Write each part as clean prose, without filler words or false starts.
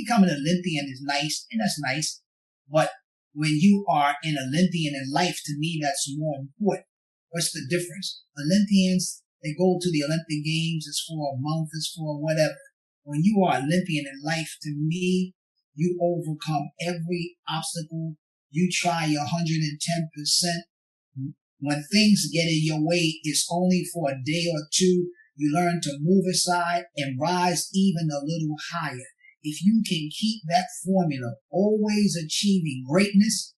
becoming an Olympian is nice, and that's nice. But when you are an Olympian in life, to me, that's more important. What's the difference? Olympians, they go to the Olympic Games, it's for a month, it's for whatever. When you are Olympian in life, to me, you overcome every obstacle. You try your 110%. When things get in your way, it's only for a day or two. You learn to move aside and rise even a little higher. If you can keep that formula, always achieving greatness,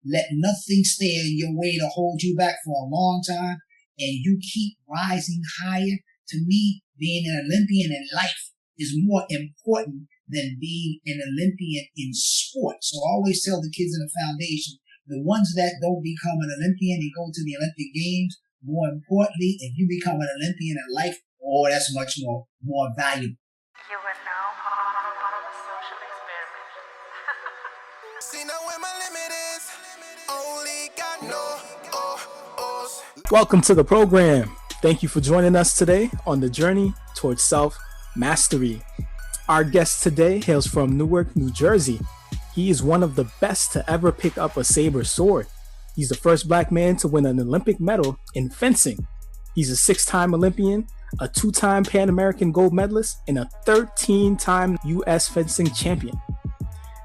let nothing stand in your way to hold you back for a long time, and you keep rising higher, to me, being an Olympian in life is more important than being an Olympian in sports. So I always tell the kids in the foundation, the ones that don't become an Olympian and go to the Olympic Games, more importantly, if you become an Olympian in life, that's much more valuable. You are now part of a social experiment. See now where my limit is, only got no. Welcome to the program. Thank you for joining us today on the journey towards self-mastery. Our guest today hails from Newark, New Jersey. He is one of the best to ever pick up a Sabre sword. He's the first Black man to win an Olympic medal in fencing. He's a 6-time Olympian, a 2-time Pan American gold medalist, and a 13-time U.S. fencing champion.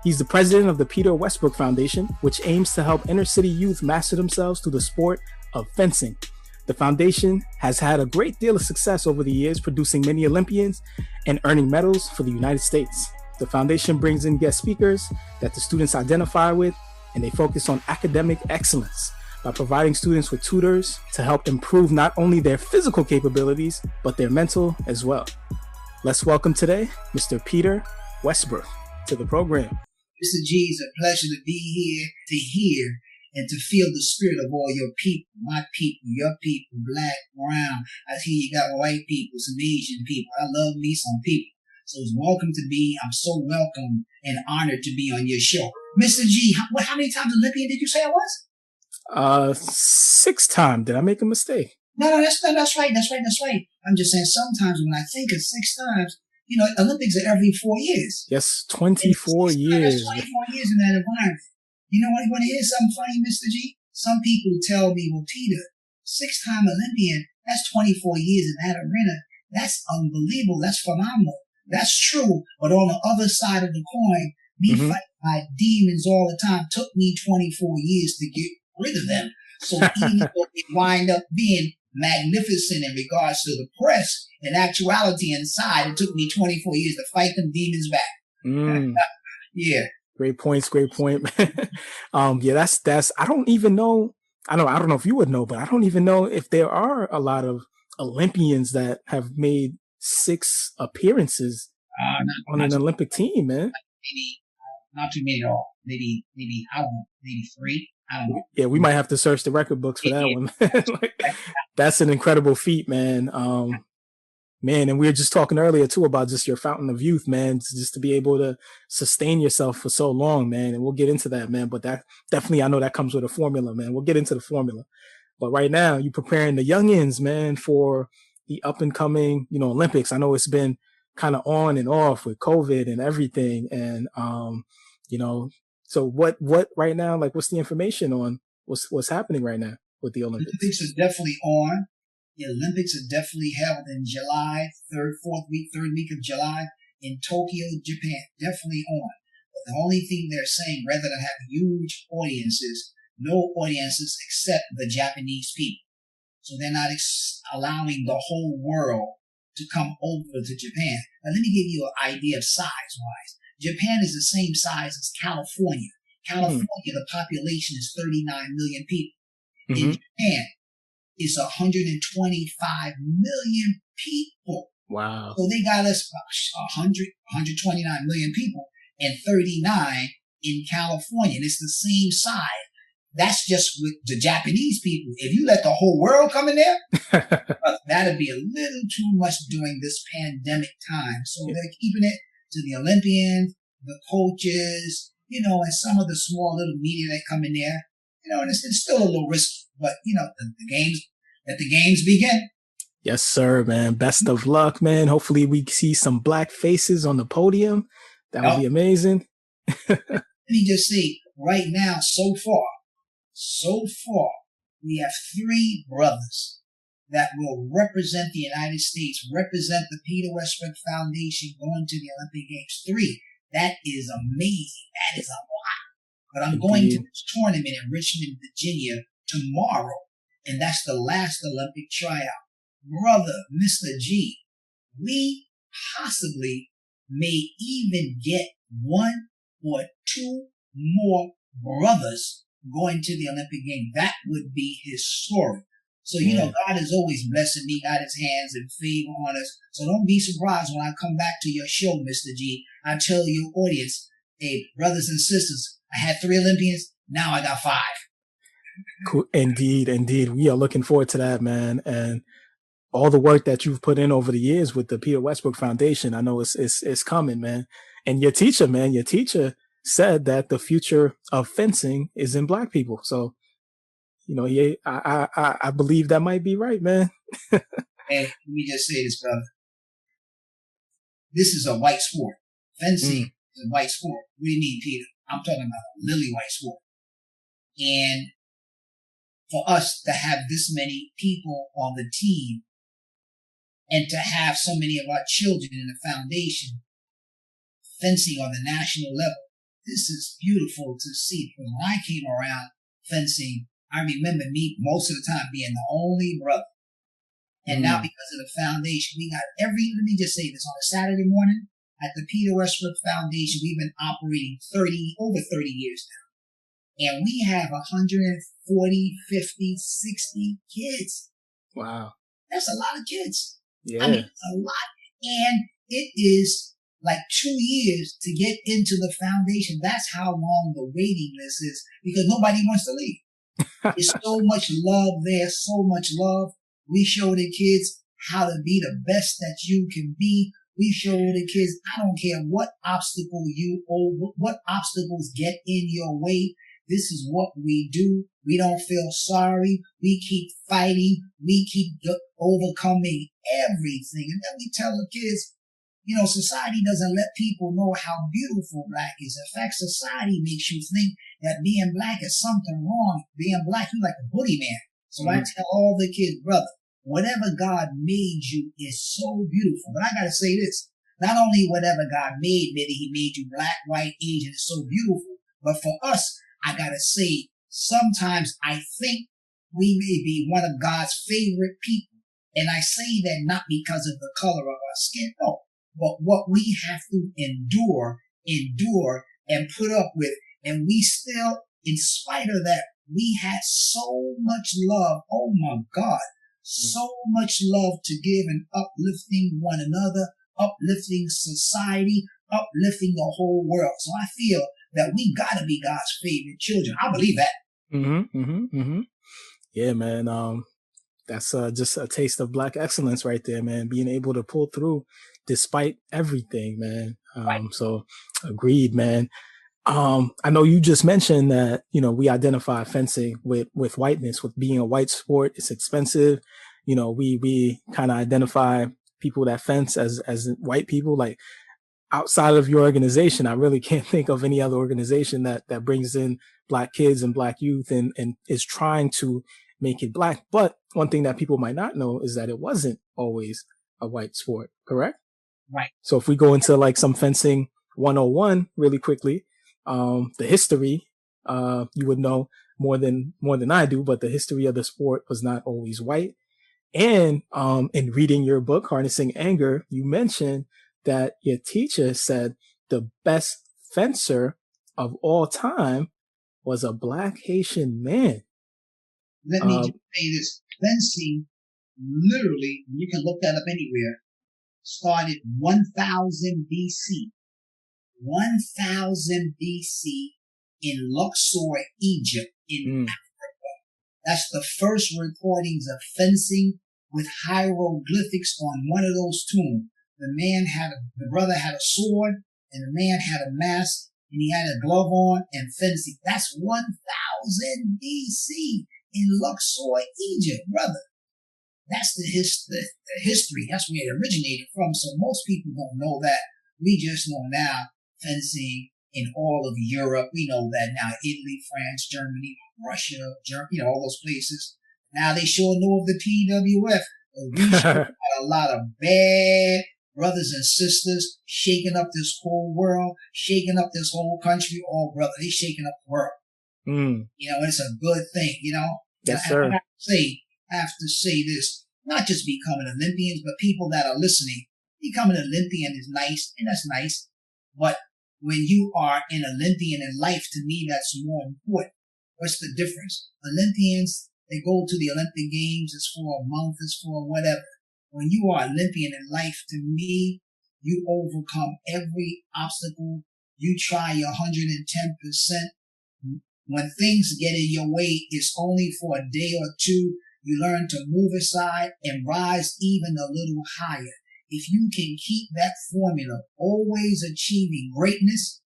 He's the president of the Peter Westbrook Foundation, which aims to help inner city youth master themselves through the sport of fencing. The foundation has had a great deal of success over the years, producing many Olympians and earning medals for the United States. The foundation brings in guest speakers that the students identify with, and they focus on academic excellence by providing students with tutors to help improve not only their physical capabilities, but their mental as well. Let's welcome today, Mr. Peter Westbrook to the program. Mr. G, it's a pleasure to be here to hear and to feel the spirit of all your people, my people, your people, black, brown. I see you got white people, some Asian people. I love me some people. So it's welcome to be. I'm so welcome and honored to be on your show. Mr. G, how many times Olympian did you say I was? 6-time. Did I make a mistake? No, that's right. I'm just saying sometimes when I think of 6 times, Olympics are every 4 years. Yes, 24 years. That's 24 years in that environment. You know what? You want to hear something funny, Mr. G? Some people tell me, well, Peter, 6-time Olympian, that's 24 years in that arena. That's unbelievable. That's phenomenal. That's true. But on the other side of the coin, me fighting my demons all the time took me 24 years to get rid of them. So even though it wind up being magnificent in regards to the press, in actuality inside, it took me 24 years to fight them demons back. Yeah. Great points. Great point. Yeah, that's, I don't even know. I don't know if you would know, but I don't even know if there are a lot of Olympians that have made 6 appearances on an Olympic team, man. Maybe not too many at all. Maybe I don't know, maybe 3. I don't know. Yeah, we might have to search the record books for that one. That's an incredible feat, man. Man, and we were just talking earlier too about just your fountain of youth, man, just to be able to sustain yourself for so long, man. And we'll get into that, man. But that definitely, I know that comes with a formula, man. We'll get into the formula. But right now, you're preparing the youngins, man, for the up and coming, Olympics. I know it's been kind of on and off with COVID and everything. And, so what right now, like, what's the information on what's happening right now with the Olympics? The Olympics are definitely on. The Olympics are definitely held in July, third week of July in Tokyo, Japan. Definitely on. But the only thing they're saying, rather than have huge audiences, no audiences except the Japanese people. So they're not allowing the whole world to come over to Japan. Now, let me give you an idea of size-wise. Japan is the same size as California. California, the population is 39 million people. In Japan, it's 125 million people. Wow. So they got us 129 million people and 39 in California. And it's the same size. That's just with the Japanese people. If you let the whole world come in there, that'd be a little too much during this pandemic time. So they're keeping it to the Olympians, the coaches, and some of the small little media that come in there. And it's still a little risky. But, let the games begin. Yes, sir, man. Best of luck, man. Hopefully we see some black faces on the podium. That would Now, be amazing. let me just say, right now, so far, we have 3 brothers that will represent the United States, represent the Peter Westbrook Foundation going to the Olympic Games. 3. That is amazing. That is a lot. But I'm going to this tournament in Richmond, Virginia tomorrow, and that's the last Olympic tryout. Brother, Mr. G, we possibly may even get 1 or 2 more brothers going to the Olympic Games. That would be historic. So, God is always blessing me, got his hands in favor on us. So don't be surprised when I come back to your show, Mr. G. I tell your audience, hey, brothers and sisters, I had 3 Olympians. Now I got 5. Cool. Indeed. We are looking forward to that, man. And all the work that you've put in over the years with the Peter Westbrook Foundation, I know it's coming, man. And your teacher said that the future of fencing is in Black people. So, I believe that might be right, man. And let me just say this, brother. This is a white sport. Fencing is a white sport. What do you mean, Peter? I'm talking about a lily white sport. And for us to have this many people on the team and to have so many of our children in the foundation fencing on the national level, this is beautiful to see. Because when I came around fencing, I remember me most of the time being the only brother. And now because of the foundation, we got let me just say this, on a Saturday morning at the Peter Westbrook Foundation, we've been operating over 30 years now. And we have 140, 50, 60 kids. Wow. That's a lot of kids. Yeah. I mean, it's a lot. And it is like 2 years to get into the foundation. That's how long the waiting list is, because nobody wants to leave. There's so much love there, so much love. We show the kids how to be the best that you can be. We show the kids, I don't care what obstacle what obstacles get in your way. This is what we do. We don't feel sorry. We keep fighting. We keep overcoming everything. And then we tell the kids, society doesn't let people know how beautiful Black is. In fact, society makes you think that being Black is something wrong. Being Black, you're like a boogeyman. So I tell all the kids, brother, whatever God made you is so beautiful. But I got to say this, not only whatever God made, maybe he made you Black, white, Asian, is so beautiful. But for us, I got to say, sometimes I think we may be one of God's favorite people. And I say that not because of the color of our skin, no, but what we have to endure and put up with. And we still, in spite of that, we had so much love. Oh my God. So much love to give and uplifting one another, uplifting society, uplifting the whole world. So I feel that we gotta be God's favorite children. I believe that. Yeah, man. That's just a taste of Black excellence right there, man. Being able to pull through despite everything, man. So agreed, man. I know you just mentioned that, we identify fencing with whiteness, with being a white sport. It's expensive. We kind of identify people that fence as white people. Like, outside of your organization, I really can't think of any other organization that brings in Black kids and Black youth and is trying to make it Black. But one thing that people might not know is that it wasn't always a white sport, correct? Right. So if we go into like some fencing 101 really quickly, the history, you would know more than I do, but the history of the sport was not always white. And in reading your book, Harnessing Anger, you mentioned that your teacher said the best fencer of all time was a Black Haitian man. Let me just say this. Fencing, literally, you can look that up anywhere, started 1000 BC. 1000 BC in Luxor, Egypt, in Africa. That's the first recordings of fencing with hieroglyphics on one of those tombs. The brother had a sword, and the man had a mask, and he had a glove on and fencing. That's 1000 BC in Luxor, Egypt, brother. That's the history. That's where it originated from. So most people don't know that. We just know now fencing in all of Europe. We know that now. Italy, France, Germany, Russia, all those places. Now they sure know of the PWF. But we sure got a lot of bad brothers and sisters shaking up this whole world, shaking up this whole country. Oh, brother, they shaking up the world. It's a good thing, Yes, sir. I have to say this, not just becoming Olympians, but people that are listening. Becoming an Olympian is nice, and that's nice. But when you are an Olympian in life, to me, that's more important. What's the difference? Olympians, they go to the Olympic Games, it's for a month, it's for whatever. When you are Olympian in life, to me, you overcome every obstacle. You try your 110%. When things get in your way, it's only for a day or two. You learn to move aside and rise even a little higher. If you can keep that formula, always achieving greatness,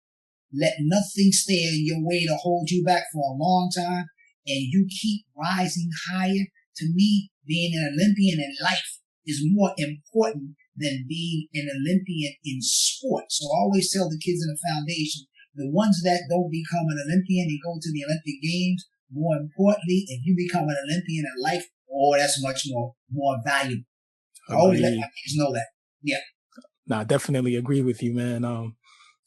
let nothing stand in your way to hold you back for a long time, and you keep rising higher, to me, being an Olympian in life is more important than being an Olympian in sports. So I always tell the kids in the foundation, the ones that don't become an Olympian and go to the Olympic Games, more importantly, if you become an Olympian in life, that's much more valuable. I always let my kids know that. Yeah. No, I definitely agree with you, man.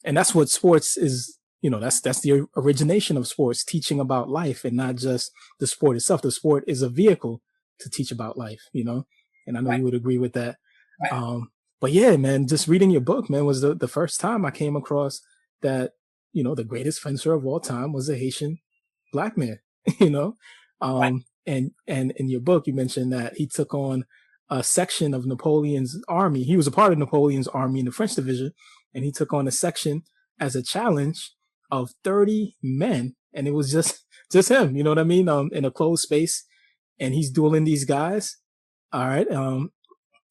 And that's what sports is, that's the origination of sports, teaching about life and not just the sport itself. The sport is a vehicle to teach about life, and I know you would agree with that. Right. But yeah, man, just reading your book, man, was the first time I came across that, the greatest fencer of all time was a Haitian black man, and in your book, you mentioned that he took on a section of Napoleon's army. He was a part of Napoleon's army in the French division, and he took on a section as a challenge of 30 men. And it was just him, you know what I mean? In a closed space, and he's dueling these guys. All right. And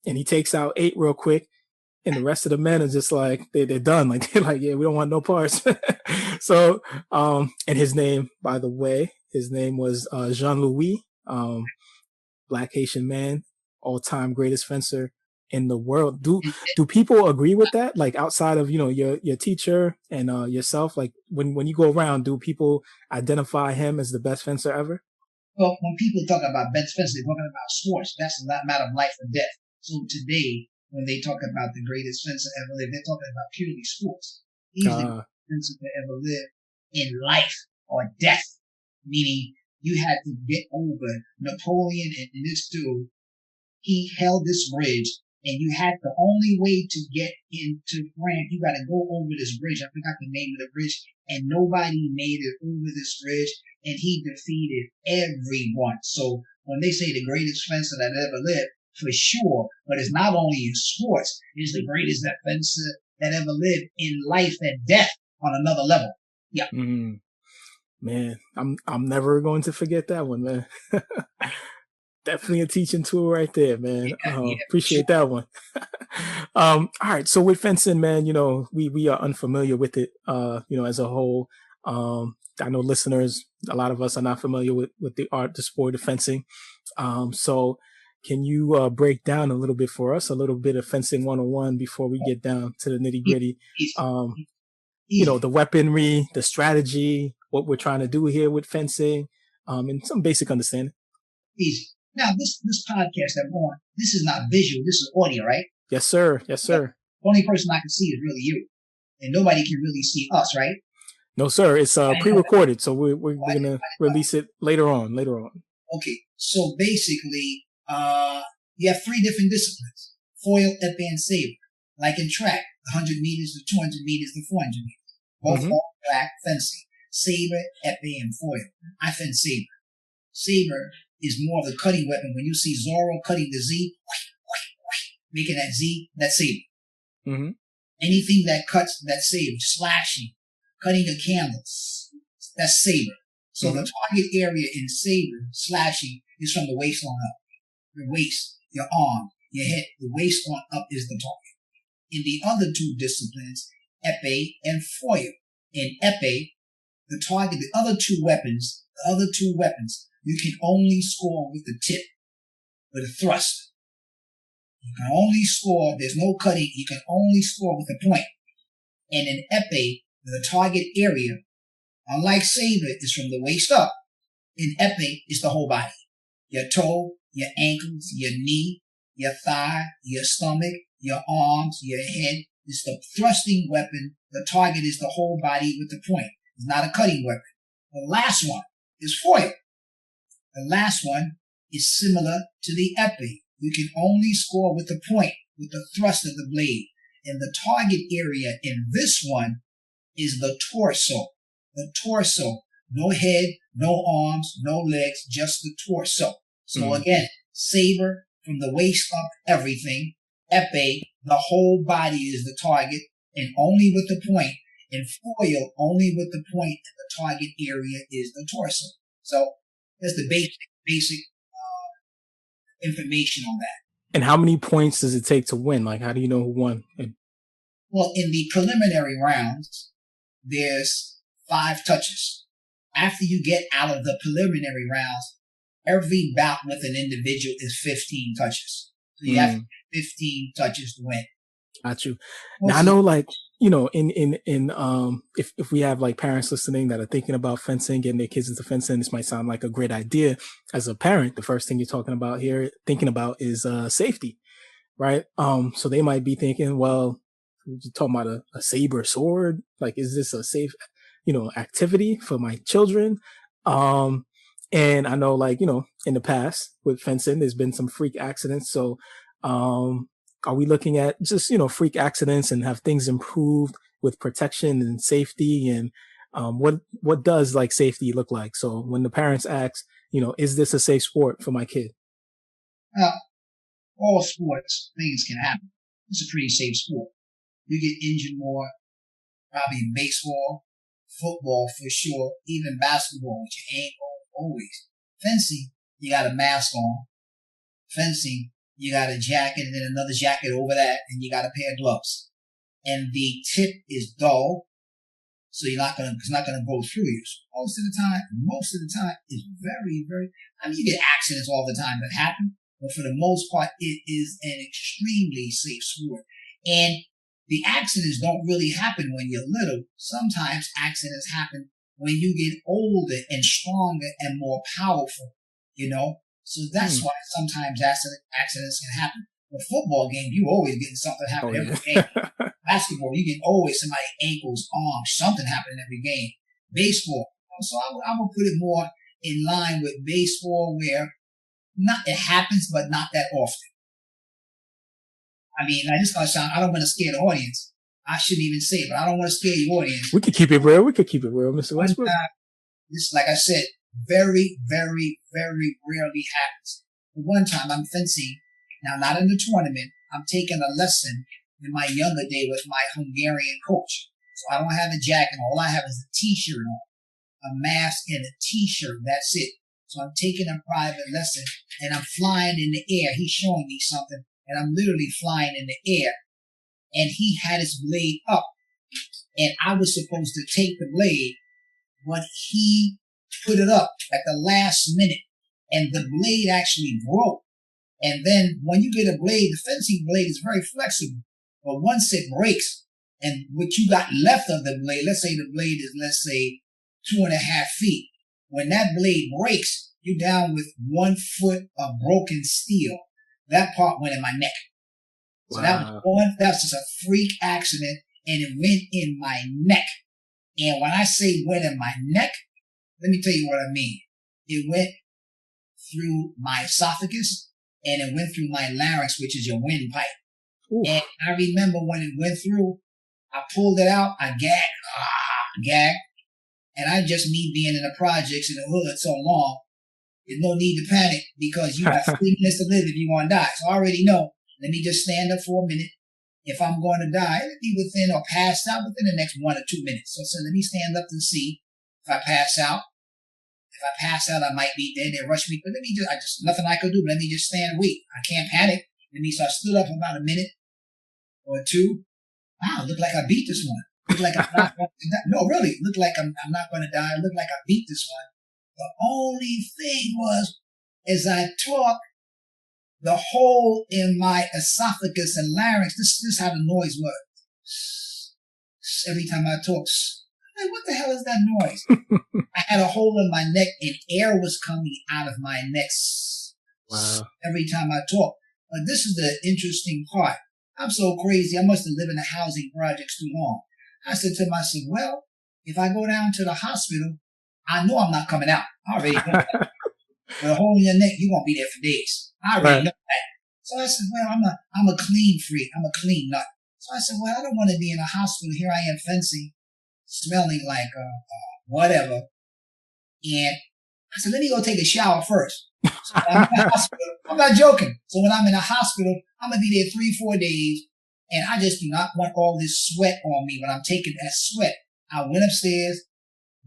he takes out 8 real quick. And the rest of the men are just like, they're done. Like, they're like, yeah, we don't want no parts. So, and his name, by the way, his name was, Jean-Louis, black Haitian man, all-time greatest fencer in the world. Do people agree with that? Like, outside of, your teacher and, yourself, like when you go around, do people identify him as the best fencer ever? Well, when people talk about best fencer, they're talking about sports. That's not a matter of life or death. So today, when they talk about the greatest fencer ever lived, they're talking about purely sports. He's the greatest fencer to ever live in life or death, meaning you had to get over Napoleon and this dude. He held this bridge, and you had the only way to get into France. You got to go over this bridge. I forgot the name of the bridge, and nobody made it over this bridge, and he defeated everyone. So when they say the greatest fencer that ever lived, for sure, but it's not only in sports, it's the greatest fencer that ever lived in life and death on another level. Yeah. Man, I'm never going to forget that one, man. Definitely a teaching tool right there, man. Appreciate that one. All right. So with fencing, man, we are unfamiliar with it, as a whole. I know listeners, a lot of us are not familiar with the sport of fencing. So can you break down a little bit for us, a little bit of fencing 101 before we get down to the nitty gritty? The weaponry, the strategy, what we're trying to do here with fencing, and some basic understanding. Easy. Now, this podcast that we're on, this is not visual, this is audio, right? Yes, sir. Yes, sir. The only person I can see is really you. And nobody can really see us, right? No, sir. It's pre-recorded, so we're going to release it later on. Okay. So basically, you have 3 different disciplines. Foil, epee, and sabre. Like in track, 100 meters, the 200 meters, the 400 meters. Both all track fencing. Sabre, epee, and foil. I fence sabre. Sabre is more of the cutting weapon. When you see Zorro cutting the Z, making that Z, that's sabre. Anything that cuts, that's sabre. Slashing, cutting a canvas, that's sabre. So the target area in sabre, slashing, is from the waistline up. Your waist, your arm, your head, the waist on up is the target. In the other 2 disciplines, epee and foil. In epee, the target, the other two weapons, you can only score with the tip, with a thrust. You can only score, there's no cutting, you can only score with a point. And in epee, the target area, unlike Sabre, is from the waist up. In epee, it's the whole body. Your toe, your ankles, your knee, your thigh, your stomach, your arms, your head. It's the thrusting weapon. The target is the whole body with the point. It's not a cutting weapon. The last one is foil. The last one is similar to the epee. You can only score with the point, with the thrust of the blade. And the target area in this one is the torso. The torso. No head, no arms, no legs, just the torso. So again, Sabre, from the waist up, everything. Epee, the whole body is the target, and only with the point. And foil, only with the point, and the target area is the torso. So that's the basic information on that. And how many points does it take to win? Like, how do you know who won? Well, in the preliminary rounds, there's 5 touches. After you get out of the preliminary rounds, every bout with an individual is 15 touches. So you have 15 touches to win. Got you. Now I know, like, you know, if we have like parents listening that are thinking about fencing, getting their kids into fencing, this might sound like a great idea. As a parent, the first thing you're thinking about is safety, right? So they might be thinking, well, you're talking about a saber sword. Like, is this a safe, activity for my children? And I know, like, in the past with fencing, there's been some freak accidents. So, are we looking at just, freak accidents and have things improved with protection and safety? And, what does like safety look like? So when the parents ask, is this a safe sport for my kid? Well, all sports, things can happen. It's a pretty safe sport. You get injured more, probably in baseball, football for sure, even basketball with your ankle, always. Fencing, you got a mask on. Fencing, you got a jacket and then another jacket over that, and you got a pair of gloves. And the tip is dull, so it's not gonna go through you. So most of the time, it's very, very, you get accidents all the time that happen, but for the most part, it is an extremely safe sport. And the accidents don't really happen when you're little. Sometimes accidents happen when you get older and stronger and more powerful, So that's why sometimes accidents can happen. With football games, you always getting something happen every game. Basketball, you get always somebody ankles, arms, something happen every game. Baseball, so I would put it more in line with baseball, where it happens, but not that often. This gonna sound, I don't want to scare the audience. I shouldn't even say it, but I don't want to scare the audience. We could keep it real, Mr. Westbrook. This, like I said, very, very, very rarely happens. One time I'm fencing, now not in the tournament, I'm taking a lesson in my younger day with my Hungarian coach. So I don't have a jacket, all I have is a t-shirt on, a mask and a t-shirt, that's it. So I'm taking a private lesson and I'm flying in the air. He's showing me something and I'm literally flying in the air. And he had his blade up and I was supposed to take the blade, but he put it up at the last minute and the blade actually broke. And then when you get a blade, the fencing blade is very flexible, but once it breaks and what you got left of the blade, let's say the blade is, 2.5 feet. When that blade breaks, you're down with 1 foot of broken steel. That part went in my neck. So wow. That's just a freak accident and it went in my neck. And when I say went in my neck, let me tell you what I mean. It went through my esophagus and it went through my larynx, which is your windpipe. Ooh. And I remember when it went through, I pulled it out, I gagged. And I just, me being in the projects in the hood so long, there's no need to panic because you got 3 minutes to live if you want to die. So I already know, let me just stand up for a minute. If I'm going to die, it'll be within or pass out within the next 1 or 2 minutes. So let me stand up and see if I pass out. If I pass out, I might be dead. They rush me, but nothing I could do. Let me just stand and wait. I can't panic. So I stood up for about a minute or 2. Wow, it looked like I beat this one. Looked like I'm not going to die. No, really, it looked like I'm not going to die. It looked like I beat this one. The only thing was, as I talk, the hole in my esophagus and larynx, this is how the noise was. Every time I talk, I'm like, what the hell is that noise? I had a hole in my neck and air was coming out of my neck every time I talk. But this is the interesting part. I'm so crazy. I must have lived in the housing projects too long. I said to myself, well, if I go down to the hospital, I know I'm not coming out. I already know that. With a hole in your neck, you're going to be there for days. I already know that. So I said, well, I'm a clean freak. I'm a clean nut. So I said, well, I don't want to be in a hospital. Here I am fencing, smelling like whatever. And I said, let me go take a shower first. So when I'm in the hospital, I'm not joking. So when I'm in a hospital, I'm going to be there 3-4 days. And I just do not want all this sweat on me when I'm taking that sweat. I went upstairs,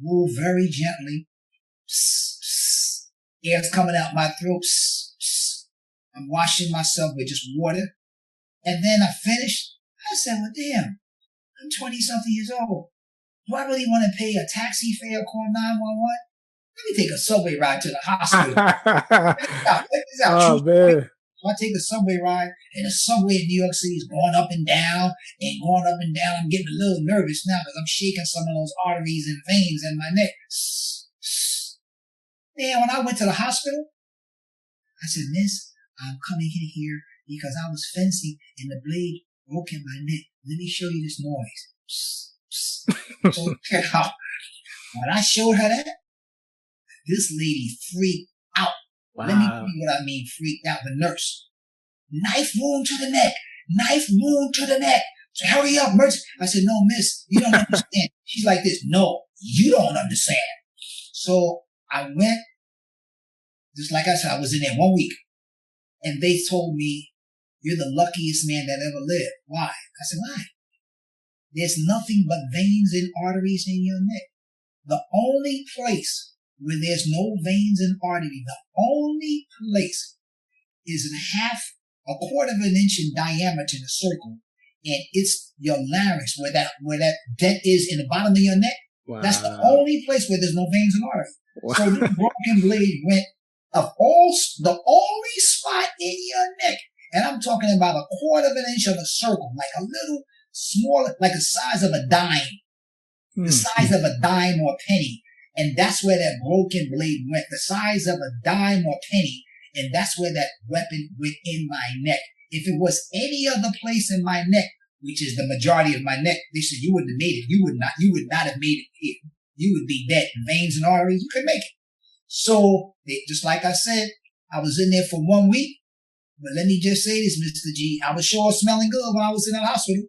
moved very gently. Psst, psst. Air's coming out my throat. Psst, psst. I'm washing myself with just water. And then I finished. I said, well, damn, I'm 20-something years old. Do I really want to pay a taxi fare or call 911? Let me take a subway ride to the hospital. Check this out. Oh, man. So I take a subway ride, and the subway in New York City is going up and down and going up and down. I'm getting a little nervous now because I'm shaking some of those arteries and veins in my neck. Man, when I went to the hospital, I said, miss, I'm coming in here because I was fencing and the blade broke in my neck. Let me show you this noise. So check out. When I showed her that, this lady freaked out. Wow. Let me tell you what I mean, freaked out. The nurse. Knife wound to the neck. Knife wound to the neck. So hurry up, mercy. I said, no, miss, you don't understand. She's like this. No, you don't understand. So I went, just like I said, I was in there 1 week. And they told me, you're the luckiest man that ever lived. Why? I said, why? There's nothing but veins and arteries in your neck. The only place where there's no veins and artery, the only place is a quarter of an inch in diameter in a circle, and it's your larynx, where that dent is in the bottom of your neck. Wow. That's the only place where there's no veins and artery. Wow. So this broken blade went the only spot in your neck, and I'm talking about a quarter of an inch of a circle, like a little smaller, like the size of a dime, the size of a dime or a penny. And that's where that broken blade went, the size of a dime or penny. And that's where that weapon went in my neck. If it was any other place in my neck, which is the majority of my neck, they said, you wouldn't have made it. You would not have made it here. You would be dead. Veins and arteries, you could make it. So, just like I said, I was in there for 1 week. But let me just say this, Mr. G, I was sure smelling good when I was in the hospital.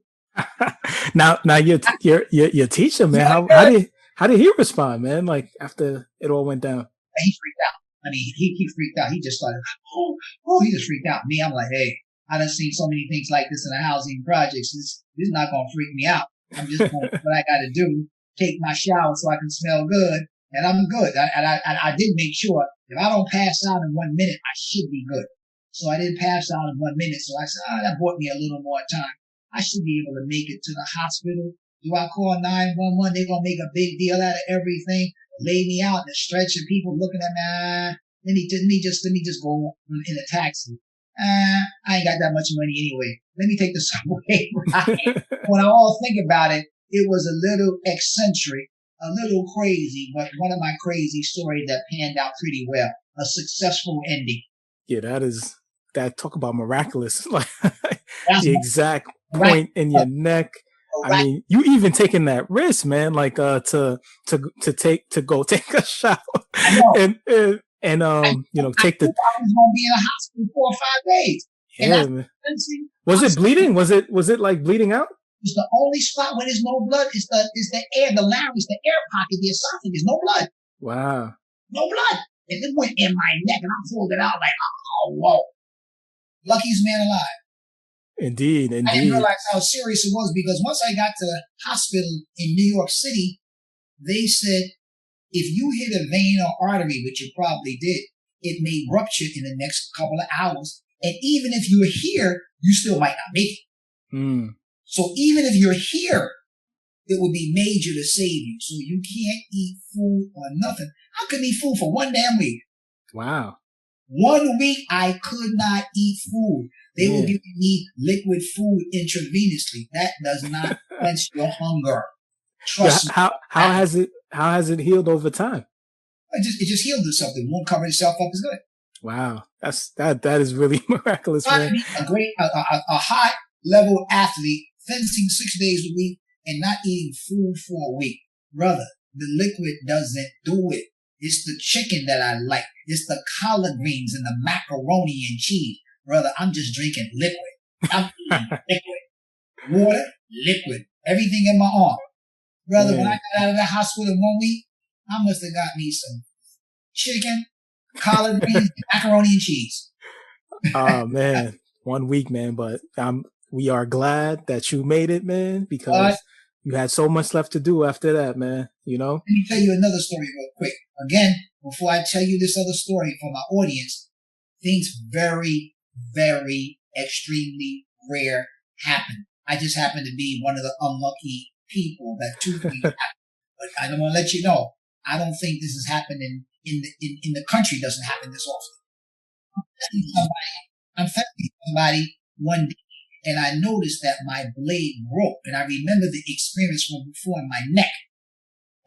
Now your teacher, man, how did he respond, man? Like after it all went down? He freaked out. I mean, he freaked out. He just started, he just freaked out. Me, I'm like, hey, I done seen so many things like this in the housing projects. This is not going to freak me out. I'm just going to do what I got to do, take my shower so I can smell good, and I'm good. I did make sure if I don't pass out in 1 minute, I should be good. So I didn't pass out in 1 minute. So I said, that bought me a little more time. I should be able to make it to the hospital. Do I call 911? They're going to make a big deal out of everything. Lay me out in a stretcher. People looking at me. Let me just go in a taxi. I ain't got that much money anyway. Let me take the subway ride. When I all think about it, it was a little eccentric, a little crazy, but one of my crazy stories that panned out pretty well. A successful ending. Yeah, that talk about miraculous. Like That's the exact point in your neck. I mean, you even taking that risk, man, like to go take a shower and take the. I was gonna be in a hospital 4 or 5 days. Yeah, man. Was it bleeding? Was it like bleeding out? It's the only spot where there's no blood. It's the air, the larynx, the air pocket, the esophagus. No blood. Wow. No blood. And it went in my neck, and I pulled it out like, oh, whoa. Luckiest man alive. Indeed. I didn't realize how serious it was because once I got to the hospital in New York City, they said, if you hit a vein or artery, which you probably did, it may rupture in the next couple of hours. And even if you're here, you still might not make it. So even if you're here, it would be major to save you. So you can't eat food or nothing. I couldn't eat food for 1 damn week. Wow. 1 week I could not eat food. They were giving me liquid food intravenously. That does not quench your hunger. Trust me. How has it healed over time? It just healed itself. It won't cover itself up as good. Wow, that is really miraculous, man. A high level athlete fencing 6 days a week and not eating food for a week, brother. The liquid doesn't do it. It's the chicken that I like. It's the collard greens and the macaroni and cheese, brother. I'm just drinking liquid. I'm eating liquid, water, liquid, everything in my arm, brother. When I got out of the hospital in 1 week, I must have got me some chicken, collard greens, macaroni and cheese. Oh man, 1 week, man. But we are glad that you made it, man, because you had so much left to do after that, man. You know. Let me tell you another story real quick. Again, before I tell you this other story for my audience, things very, very extremely rare happen. I just happen to be one of the unlucky people that 2 things happen. But I don't want to let you know. I don't think this has happened in the country. Doesn't happen this often. I'm fencing somebody one day, and I noticed that my blade broke, and I remember the experience from before in my neck.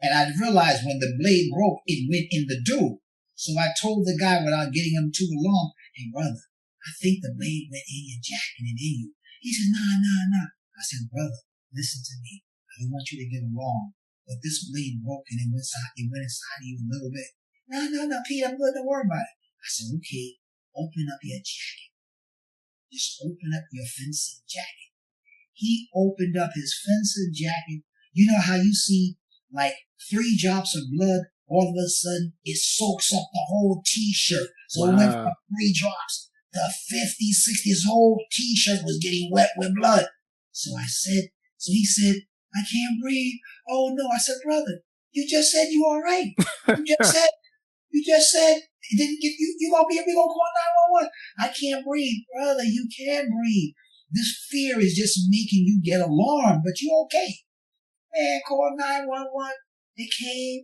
And I realized when the blade broke, it went in the dude. So I told the guy without getting him too long, hey, brother, I think the blade went in your jacket and in you. He said, nah. I said, brother, listen to me. I don't want you to get it wrong. But this blade broke and it went inside you a little bit. No, Pete, I'm good. Don't worry about it. I said, okay, open up your jacket. Just open up your fencing jacket. He opened up his fencing jacket. You know how you see like 3 drops of blood, all of a sudden it soaks up the whole t-shirt. So it went from 3 drops to 50, 60. His whole t-shirt was getting wet with blood. So he said, I can't breathe. Oh no. I said, brother, you just said you all right. You just said it didn't get you. We gonna call 911. I can't breathe, brother. You can breathe. This fear is just making you get alarmed, but you okay. Man, call 911. They came.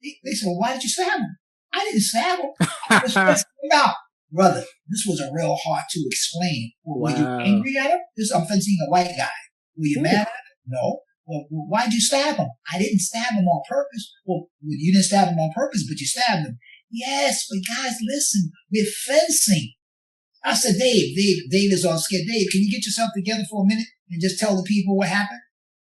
They said, well, why did you stab him? I didn't stab him. I was stressing him out. Brother, this was a real hard to explain. Were you angry at him? I'm fencing a white guy. Were you mad at him? No. Well, why'd you stab him? I didn't stab him on purpose. Well, you didn't stab him on purpose, but you stabbed him. Yes, but guys, listen, we're fencing. I said, Dave is all scared. Dave, can you get yourself together for a minute and just tell the people what happened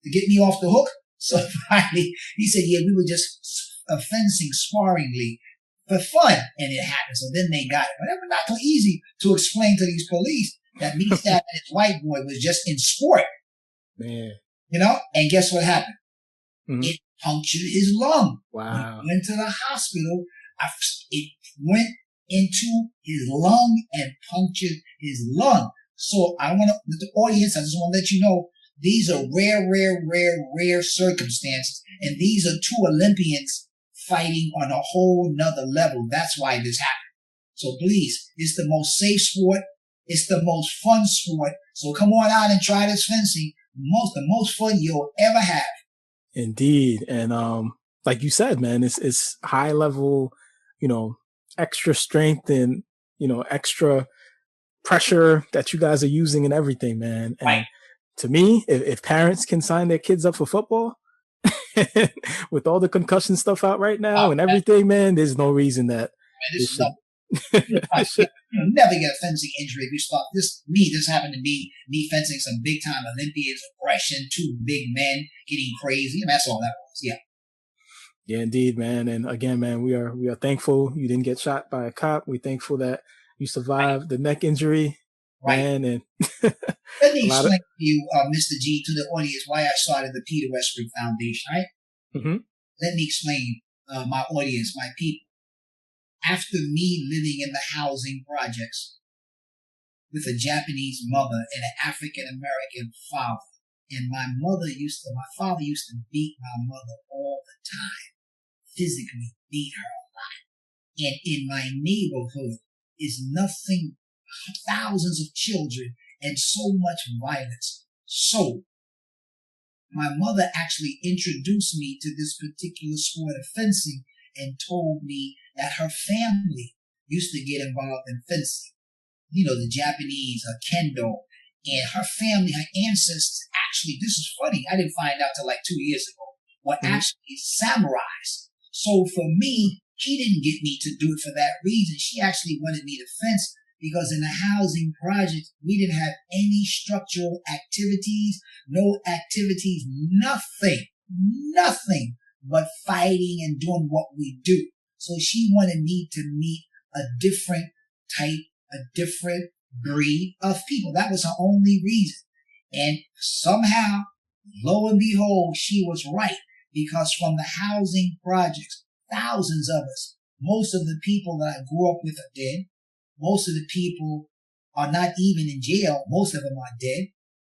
to get me off the hook? So finally, he said, yeah, we were just fencing sparringly for fun, and it happened. So then they got it. But it was not too easy to explain to these police that me stabbing this white boy was just in sport. Man. You know? And guess what happened? Mm-hmm. It punctured his lung. Wow. When he went to the hospital. It went into his lung and punctured his lung. So the audience, I just want to let you know, these are rare circumstances. And these are 2 Olympians fighting on a whole nother level. That's why this happened. So please, it's the most safe sport. It's the most fun sport. So come on out and try this fencing. The most fun you'll ever have. Indeed. And like you said, man, it's high level, extra strength and, extra pressure that you guys are using and everything, man. And right. To me, if parents can sign their kids up for football with all the concussion stuff out right now and everything, man, there's no reason that you'll never get a fencing injury if you start this. This happened to me fencing some big time Olympians, aggression, 2 big men getting crazy, and that's all that was. Yeah, indeed, man. And again, man, we are thankful you didn't get shot by a cop. We're thankful that you survived the neck injury, man. And let me explain to you, Mr. G, to the audience why I started the Peter Westbrook Foundation, right? Mm-hmm. Let me explain, my audience, my people. After me living in the housing projects with a Japanese mother and an African American father, and my father used to beat my mother all the time, physically beat her a lot. And in my neighborhood is nothing, thousands of children and so much violence. So my mother actually introduced me to this particular sport of fencing and told me that her family used to get involved in fencing. You know, the Japanese, kendo, and her family, her ancestors, actually, this is funny, I didn't find out till like 2 years ago, were actually samurais. So for me, she didn't get me to do it for that reason. She actually wanted me to fence because in the housing project, we didn't have any structural activities, no activities, nothing but fighting and doing what we do. So she wanted me to meet a different type, a different breed of people. That was her only reason. And somehow, lo and behold, she was right, because from the housing projects, thousands of us, most of the people that I grew up with are dead. Most of the people are not even in jail. Most of them are dead.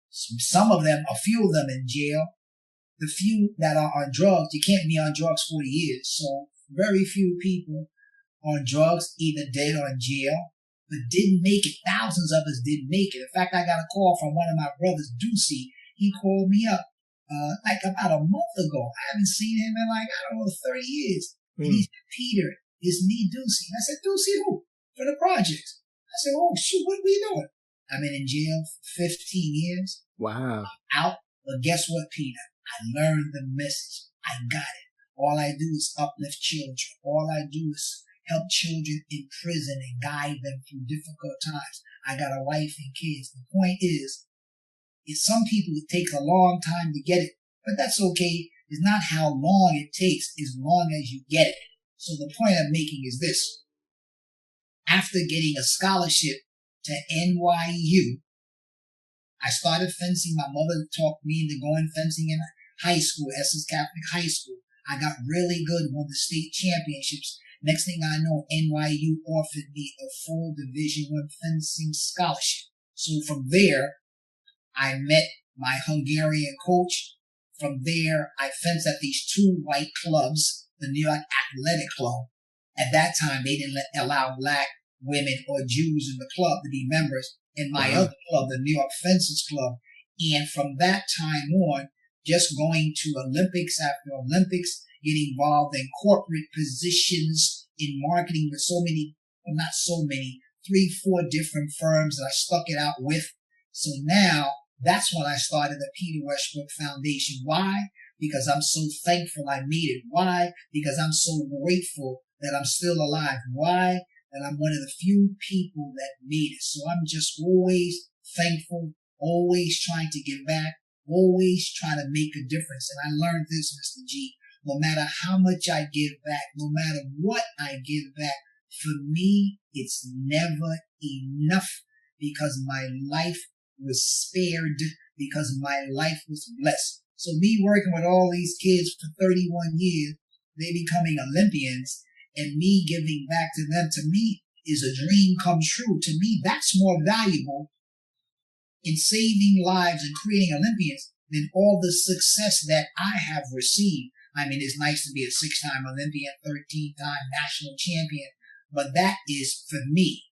Some of them, a few of them in jail. The few that are on drugs, you can't be on drugs 40 years. So very few people on drugs, either dead or in jail, but didn't make it. Thousands of us didn't make it. In fact, I got a call from one of my brothers, Ducey. He called me up like about a month ago. I haven't seen him in like, I don't know, 30 years. And he said, Peter, it's me, Ducey. I said, Ducey who? For the projects. I said, oh, shoot, what are we doing? I've been in jail for 15 years. Wow. I'm out. But guess what, Peter? I learned the message. I got it. All I do is uplift children. All I do is help children in prison and guide them through difficult times. I got a wife and kids. The point is some people, it takes a long time to get it, but that's okay. It's not how long it takes, as long as you get it. So the point I'm making is this. After getting a scholarship to NYU, I started fencing. My mother talked me into going fencing in high school, Essex Catholic High School. I got really good, won the state championships. Next thing I know, NYU offered me a full Division I fencing scholarship. So from there, I met my Hungarian coach. From there, I fenced at these two white clubs, the New York Athletic Club. At that time, they didn't allow black women or Jews in the club to be members. In my other club, the New York Fences Club. And from that time on, just going to Olympics after Olympics, getting involved in corporate positions in marketing with so many, well, not so many, 3-4 different firms that I stuck it out with. So now, that's when I started the Peter Westbrook Foundation. Why? Because I'm so thankful I made it. Why? Because I'm so grateful that I'm still alive. Why? That I'm one of the few people that made it. So I'm just always thankful, always trying to give back, always trying to make a difference. And I learned this, Mr. G, no matter how much I give back, no matter what I give back, for me, it's never enough, because my life was spared, because my life was blessed. So me working with all these kids for 31 years, they becoming Olympians, and me giving back to them, to me, is a dream come true. To me, that's more valuable in saving lives and creating Olympians than all the success that I have received. I mean, it's nice to be a 6-time Olympian, 13-time national champion, but that is for me.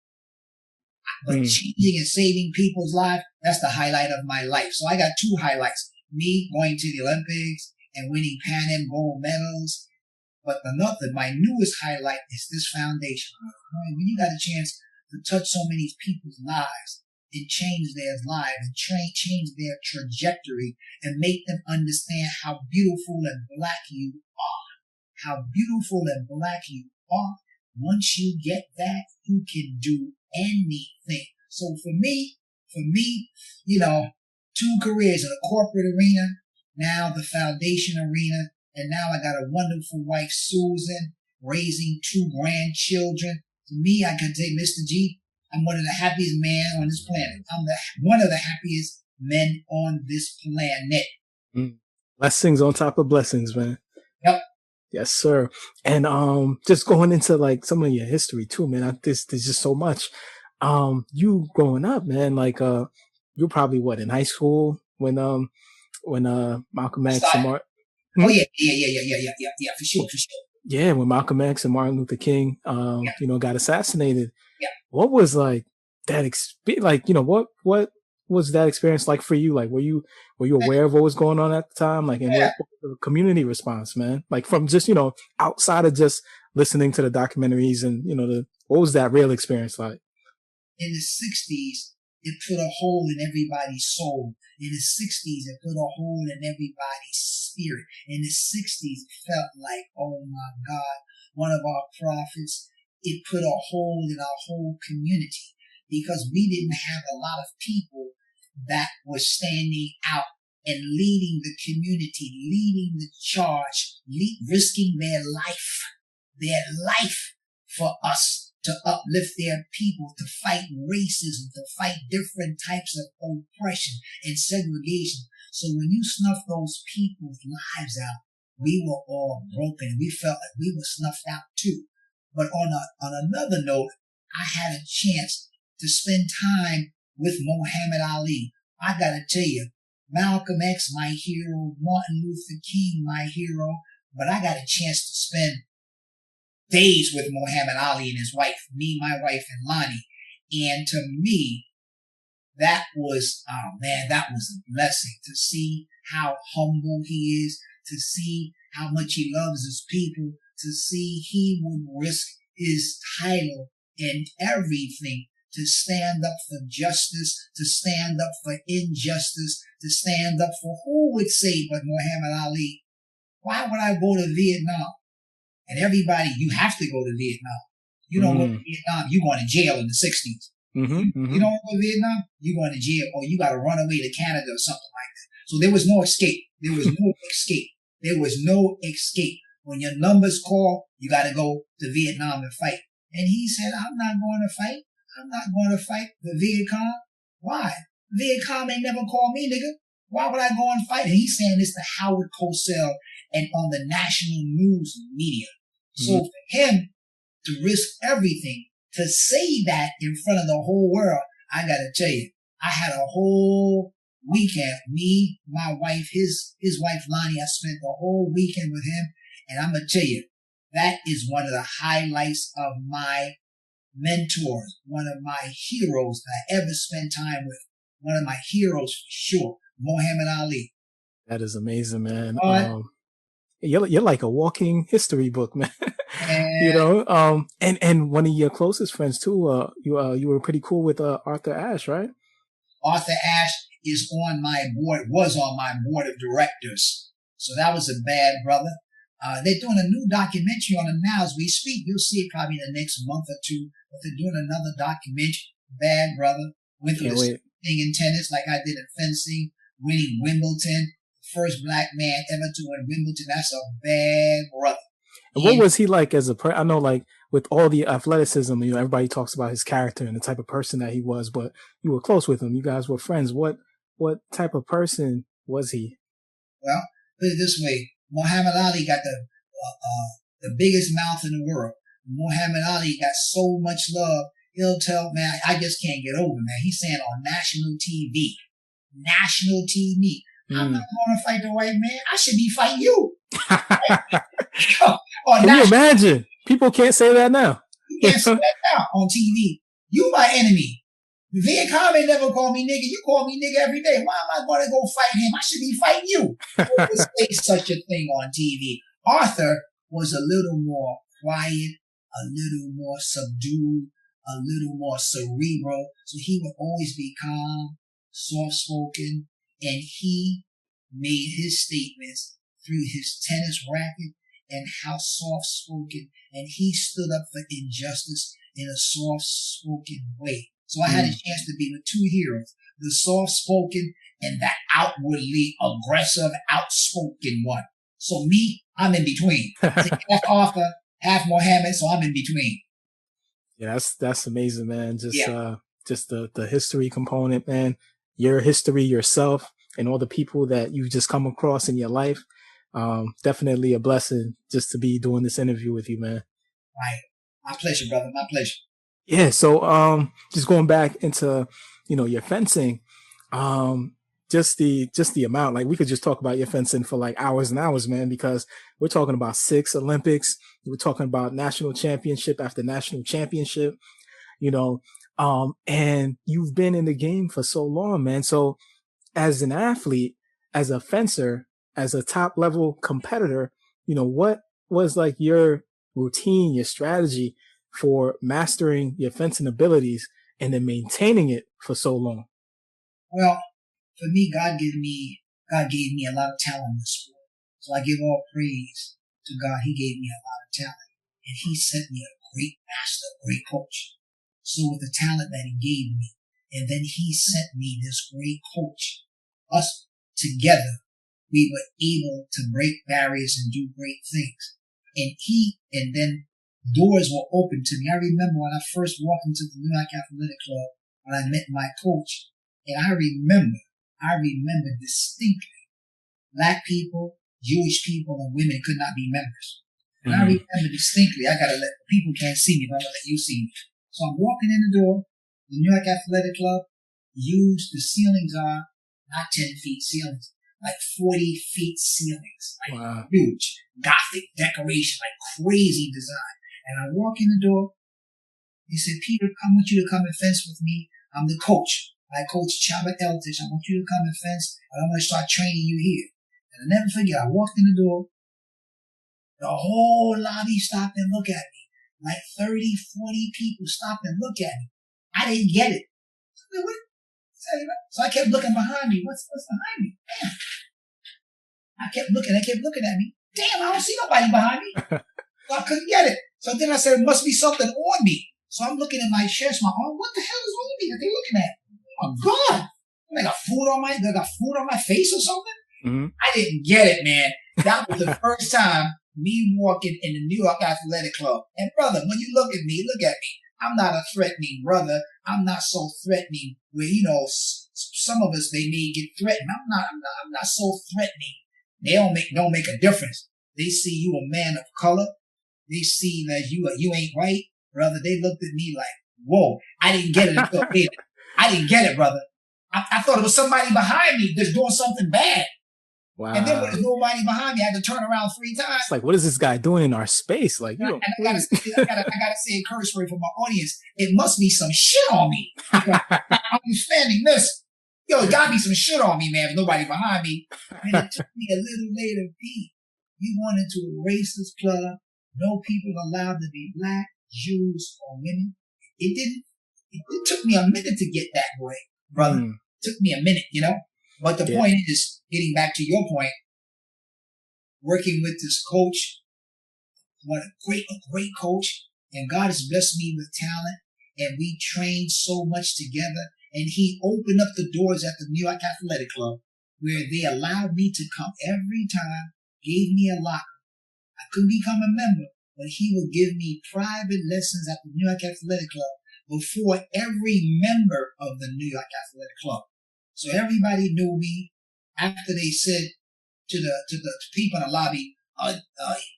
But changing and saving people's lives, that's the highlight of my life. So I got 2 highlights. Me going to the Olympics and winning Pan Am gold medals. But my newest highlight is this foundation. When you got a chance to touch so many people's lives and change their lives and change their trajectory and make them understand how beautiful and black you are. How beautiful and black you are. Once you get that, you can do anything. So for me, 2 careers in the corporate arena, now the foundation arena, and now I got a wonderful wife, Susan, raising 2 grandchildren. To me, I can say, Mr. G, I'm one of the happiest men on this planet. I'm one of the happiest men on this planet. Blessings on top of blessings, man. Yep. Yes, sir. And just going into like some of your history too, man. There's just so much. You growing up, man, like you're probably in high school when Malcolm X and Martin. Oh yeah, for sure. Yeah, when Malcolm X and Martin Luther King, got assassinated. Yeah. What was like that experience? Like, what was that experience like for you? Like, were you aware of what was going on at the time? Like, and what was the community response, man? Like from just, outside of just listening to the documentaries and, What was that real experience like? In the 60s, it put a hole in everybody's soul. In the 60s, it put a hole in everybody's spirit. In the 60s, it felt like, oh my God, one of our prophets, it put a hole in our whole community because we didn't have a lot of people that were standing out and leading the community, leading the charge, risking their life for us to uplift their people, to fight racism, to fight different types of oppression and segregation. So when you snuff those people's lives out, we were all broken. We felt like we were snuffed out too. But on another note, I had a chance to spend time with Muhammad Ali. I gotta tell you, Malcolm X, my hero, Martin Luther King, my hero, but I got a chance to spend days with Muhammad Ali and his wife, me, my wife, and Lonnie. And to me, that was, that was a blessing to see how humble he is, to see how much he loves his people, to see he would risk his title and everything to stand up for justice, to stand up for injustice, to stand up for who would say but Muhammad Ali, why would I go to Vietnam? And everybody, you have to go to Vietnam. You don't go to Vietnam, you're going to jail in the 60s. You don't go to Vietnam, you're going to jail, or you got to run away to Canada or something like that. So there was no escape. There was no escape. There was no escape. When your numbers call, you got to go to Vietnam and fight. And he said, I'm not going to fight. I'm not going to fight the Viet Cong. Why? Viet Cong ain't never called me, nigga. Why would I go and fight? And he's saying this to Howard Cosell and on the national news media. So for him to risk everything, to say that in front of the whole world, I got to tell you, I had a whole weekend. Me, my wife, his wife, Lonnie, I spent the whole weekend with him. And I'm going to tell you, that is one of the highlights of my mentors, one of my heroes that I ever spent time with. One of my heroes for sure, Muhammad Ali. That is amazing, man. You're like a walking history book, man. You know, and one of your closest friends too. You were pretty cool with Arthur Ashe, right? Arthur Ashe is on my board, was on my board of directors. So that was a bad brother. They're doing a new documentary on him now as we speak. You'll see it probably in the next month or two. But they're doing another documentary. Bad brother. Went through the same thing in tennis like I did in fencing, winning Wimbledon. First black man ever to win Wimbledon. That's a bad brother. And what was he like as a person? I know, like, with all the athleticism, you know, everybody talks about his character and the type of person that he was, but you were close with him. You guys were friends. What type of person was he? Well, put it this way. Muhammad Ali got the biggest mouth in the world. Muhammad Ali got so much love. He'll tell, man, I just can't get over, man. He's saying on national TV. National TV. I'm not going to fight the white man. I should be fighting you. Can you imagine? People can't say that now. You can't say that now on TV. You my enemy. Viet Cong ain't never called me nigga. You call me nigga every day. Why am I going to go fight him? I should be fighting you. Who would say such a thing on TV? Arthur was a little more quiet, a little more subdued, a little more cerebral. So he would always be calm, soft-spoken, and he made his statements through his tennis racket and how soft-spoken, and he stood up for injustice in a soft-spoken way. So I had a chance to be with two heroes, the soft-spoken and the outwardly aggressive, outspoken one. So me, I'm in between. Half Arthur, half Muhammad, so I'm in between. Yeah, that's amazing, man. Just the history component, man. Your history, yourself, and all the people that you just come across in your life. Definitely a blessing just to be doing this interview with you, man. Right. My pleasure, brother. My pleasure. Yeah. So, just going back into, you know, your fencing, just the amount, like we could just talk about your fencing for like hours and hours, man, because we're talking about 6 Olympics. We're talking about national championship after national championship, you know, and you've been in the game for so long, man. So as an athlete, as a fencer, as a top level competitor, you know, what was like your routine, your strategy for mastering your fencing abilities and then maintaining it for so long? Well, for me, God gave me a lot of talent in the sport. So I give all praise to God. He gave me a lot of talent, and He sent me a great master, a great coach. So with the talent that He gave me, and then He sent me this great coach, us together, we were able to break barriers and do great things. And then doors were open to me. I remember when I first walked into the New York Athletic Club, when I met my coach, and I remember distinctly, Black people, Jewish people, and women could not be members. And I remember distinctly, people can't see me, but I'm going to let you see me. So I'm walking in the door, the New York Athletic Club, the ceilings are not 10 feet ceilings, like 40 feet ceilings, like huge, Gothic decoration, like crazy design. And I walk in the door, he said, Peter, I want you to come and fence with me. I'm the coach. I coach Sabre. I want you to come and fence, and I'm going to start training you here. And I'll never forget, I walked in the door, the whole lobby stopped and looked at me. Like 30, 40 people stopped and looked at me. I didn't get it. So I kept looking behind me. What's behind me? Damn. I kept looking at me. Damn, I don't see nobody behind me. So I couldn't get it. So then I said, it must be something on me. So I'm looking at my chest, my arm. What the hell is on me that they're looking at? Oh, God. They got food on my face or something? Mm-hmm. I didn't get it, man. That was the first time me walking in the New York Athletic Club. And brother, when you look at me. I'm not a threatening brother. I'm not so threatening where, some of us, they may get threatened. I'm not so threatening. They don't make a difference. They see you a man of color. They see that you ain't right, brother. They looked at me like, whoa, I didn't get it until later. I didn't get it, brother. I thought it was somebody behind me that's doing something bad. Wow. And then when there's nobody behind me, I had to turn around 3 times. It's like, what is this guy doing in our space? Like, I gotta say a curse word for my audience. It must be some shit on me. I'm understanding this. Yo, it gotta be some shit on me, man. There's nobody behind me. And it took me a little later, Pete. We wanted to erase this club. No people allowed to be Black, Jews, or women. It took me a minute to get that way, brother. It took me a minute, But the point is, getting back to your point, working with this coach, what a great coach, and God has blessed me with talent, and we trained so much together, and He opened up the doors at the New York Athletic Club, where they allowed me to come every time, gave me a locker. I couldn't become a member, but He would give me private lessons at the New York Athletic Club before every member of the New York Athletic Club. So everybody knew me after they said to the people in the lobby,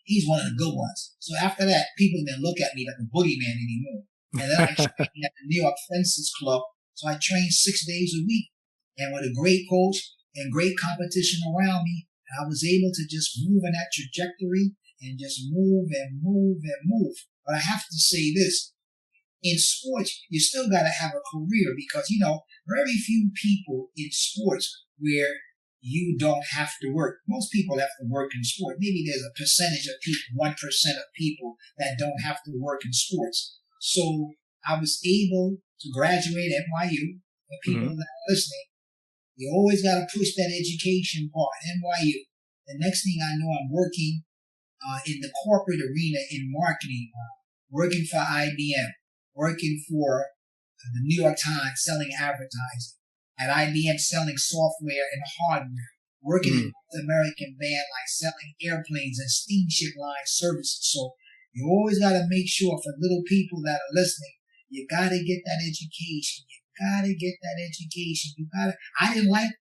he's one of the good ones. So after that, people didn't look at me like a boogeyman anymore. And then I trained at the New York Fences Club. So I trained 6 days a week, and with a great coach and great competition around me, I was able to just move in that trajectory and just move and move and move. But I have to say this. In sports, you still got to have a career because, very few people in sports where you don't have to work. Most people have to work in sport. Maybe there's a percentage of people, 1% of people that don't have to work in sports. So I was able to graduate at NYU. For people that are listening, you always got to push that education part, NYU. The next thing I know, I'm working in the corporate arena in marketing, working for IBM. Working for the New York Times, selling advertising. At IBM, selling software and hardware. Working in North American band, like selling airplanes and steamship line services. So you always got to make sure for little people that are listening, you got to get that education. I didn't like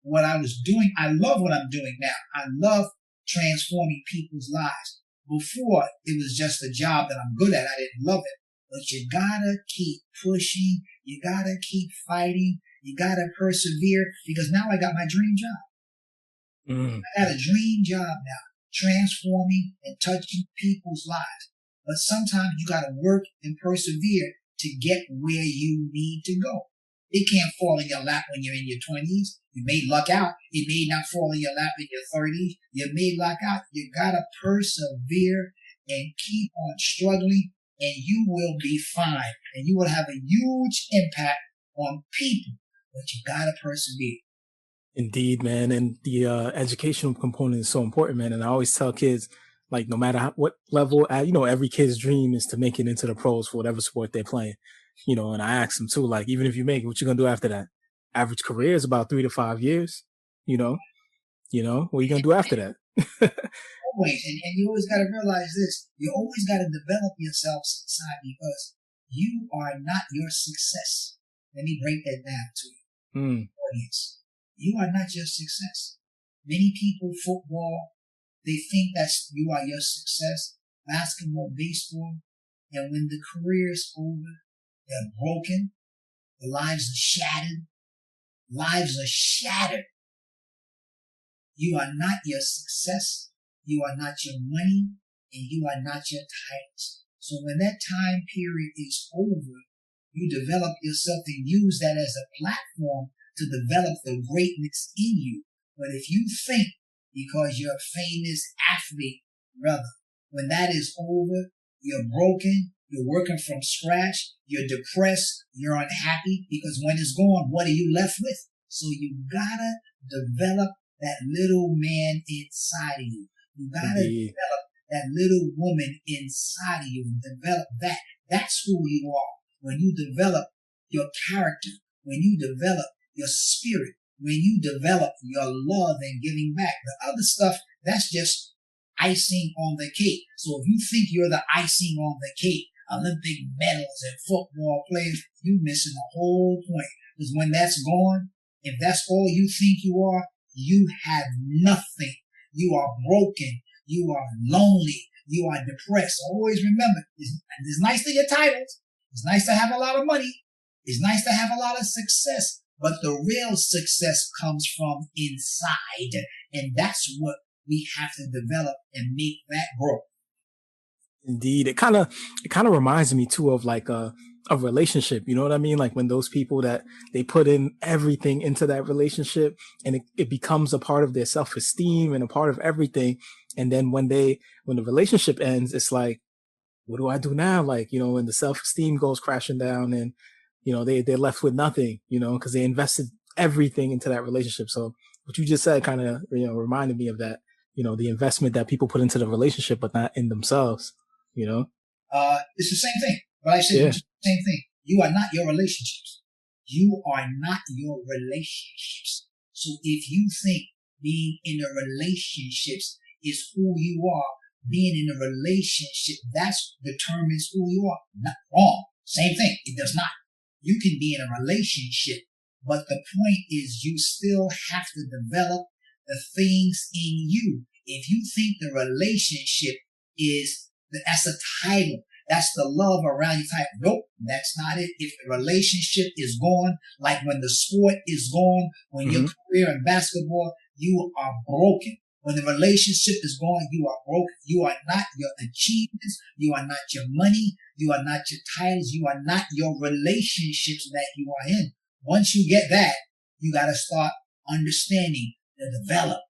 what I was doing. I love what I'm doing now. I love transforming people's lives. Before, it was just a job that I'm good at. I didn't love it. But you gotta keep pushing. You gotta keep fighting. You gotta persevere because now I got my dream job. I got a dream job now, transforming and touching people's lives. But sometimes you gotta work and persevere to get where you need to go. It can't fall in your lap when you're in your 20s. You may luck out. It may not fall in your lap in your 30s. You may luck out. You gotta persevere and keep on struggling. and you will be fine, and you will have a huge impact on people. But you gotta persevere. Indeed, man. And the educational component is so important, man. And I always tell kids, like, no matter what level, every kid's dream is to make it into the pros for whatever sport they're playing. And I ask them too, like, even if you make it, what you gonna do after that? Average career is about 3 to 5 years. What are you gonna do after that? Always, and you always gotta realize this: you always gotta develop yourself inside, because you are not your success. Let me break that down to you, audience. You are not your success. Many people, football, they think that you are your success. Basketball, baseball, and when the career is over, they're broken. The lives are shattered. Lives are shattered. You are not your success. You are not your money, and you are not your titles. So when that time period is over, you develop yourself and use that as a platform to develop the greatness in you. But if you think because you're a famous athlete, brother, when that is over, you're broken, you're working from scratch, you're depressed, you're unhappy, because when it's gone, what are you left with? So you gotta develop that little man inside of you. You gotta develop that little woman inside of you and develop that. That's who you are. When you develop your character, when you develop your spirit, when you develop your love and giving back. The other stuff, that's just icing on the cake. So if you think you're the icing on the cake, Olympic medals and football players, you're missing the whole point. Because when that's gone, if that's all you think you are, you have nothing. You are broken. You are lonely. You are depressed. Always remember, it's nice to get titles. It's nice to have a lot of money. It's nice to have a lot of success. But the real success comes from inside. And that's what we have to develop and make that grow. Indeed. It kind of reminds me too of like a relationship. You know what I mean? Like when those people that they put in everything into that relationship, and it becomes a part of their self-esteem and a part of everything. And then when the relationship ends, it's like, what do I do now? Like, when the self-esteem goes crashing down, and, they're left with nothing, because they invested everything into that relationship. So what you just said kind of, reminded me of that, the investment that people put into the relationship, but not in themselves, It's the same thing. But I said it's the same thing. You are not your relationships. You are not your relationships. So if you think being in a relationships is who you are, being in a relationship, that determines who you are. Not wrong. Same thing. It does not. You can be in a relationship, but the point is you still have to develop the things in you. If you think the relationship that's a title, that's the love around your title. Nope, that's not it. If the relationship is gone, like when the sport is gone, when your career in basketball, you are broken. When the relationship is gone, you are broken. You are not your achievements. You are not your money. You are not your titles. You are not your relationships that you are in. Once you get that, you got to start understanding to develop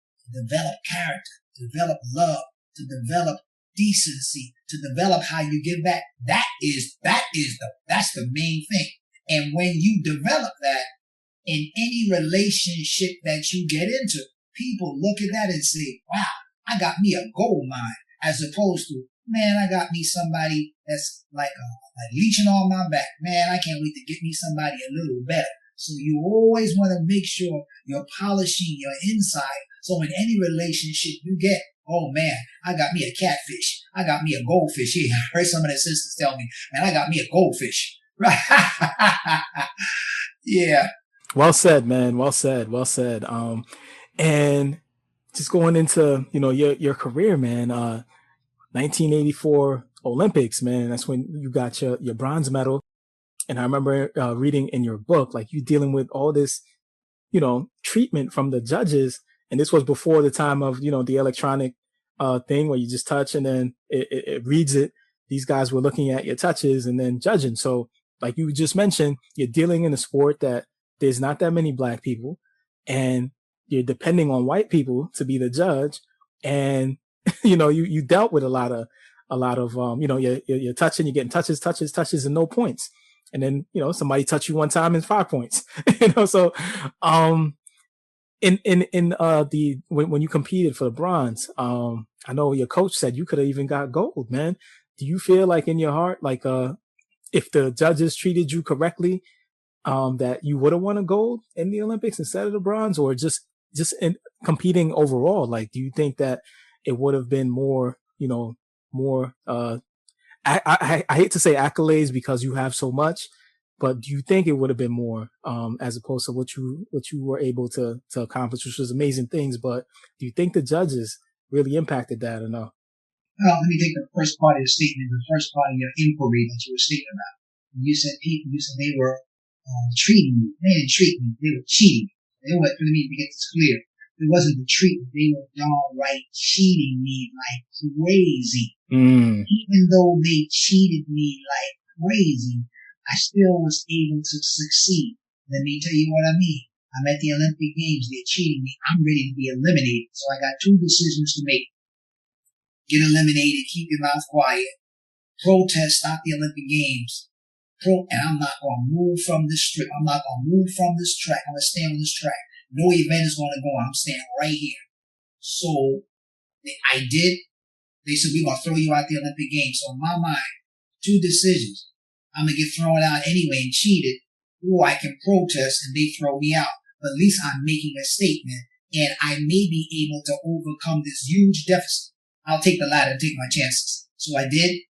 character, to develop love, to develop decency, to develop how you give back. That's the main thing. And when you develop that in any relationship that you get into, people look at that and say, wow, I got me a gold mine, as opposed to, man, I got me somebody that's like leeching on my back. Man, I can't wait to get me somebody a little better. So you always want to make sure you're polishing your inside. So in any relationship you get, oh man, I got me a catfish. I got me a goldfish. Yeah, I heard some of the sisters tell me, man, I got me a goldfish. Right? Yeah. Well said, man. Well said. Well said. And just going into, your career, man, 1984 Olympics, man, that's when you got your bronze medal. And I remember reading in your book, like you dealing with all this, treatment from the judges. And this was before the time of, the electronic thing where you just touch and then it reads it. These guys were looking at your touches and then judging. So like you just mentioned, you're dealing in a sport that there's not that many black people, and you're depending on white people to be the judge. And, you dealt with a lot of a lot of, you're touching, you're getting touches, and no points. And then, somebody touch you one time and 5 points, so, when you competed for the bronze, I know your coach said you could have even got gold, man. Do you feel like in your heart, like, if the judges treated you correctly, that you would have won a gold in the Olympics instead of the bronze, or just in competing overall? Like, do you think that it would have been more, more, I hate to say accolades because you have so much, but do you think it would have been more, as opposed to what you were able to accomplish, which was amazing things? But do you think the judges really impacted that or no? Well, let me take the first part of your statement, the first part of your inquiry that you were stating about. You said they were treating me. They didn't treat me. They were cheating. Let me get this clear. It wasn't the treatment. They were downright cheating me like crazy. Even though they cheated me like crazy, I still was able to succeed. Let me tell you what I mean. I'm at the Olympic Games. They're cheating me. I'm ready to be eliminated. So I got two decisions to make. Get eliminated, keep your mouth quiet. Protest, stop the Olympic Games. And I'm not going to move from this strip. I'm not going to move from this track. I'm going to stay on this track. No event is going to go on. I'm staying right here. So I did. They said, we're going to throw you out the Olympic Games. So in my mind, two decisions. I'm going to get thrown out anyway and cheated, or I can protest and they throw me out. But at least I'm making a statement, and I may be able to overcome this huge deficit. I'll take the latter and take my chances. So I did.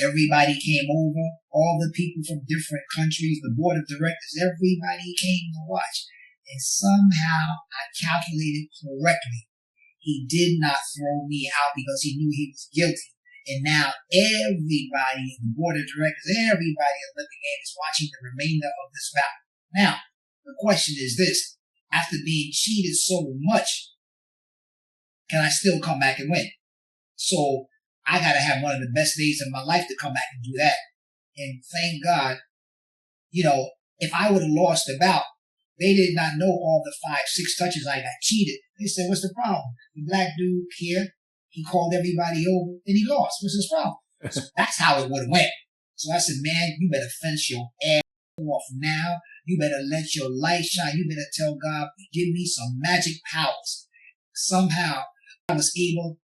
Everybody came over. All the people from different countries, the board of directors, everybody came to watch. And somehow I calculated correctly. He did not throw me out because he knew he was guilty. And now everybody in the board of directors, everybody at Olympic Games is watching the remainder of this bout. Now, the question is this. After being cheated so much, can I still come back and win? So I got to have one of the best days of my life to come back and do that. And thank God, if I would have lost the bout, they did not know all the 5, 6 touches I got cheated. They said, what's the problem? The black dude here, he called everybody over and he lost. What's his problem? So that's how it would have went. So I said, man, you better fence your ass off now. You better let your light shine. You better tell God, give me some magic powers. Somehow I was able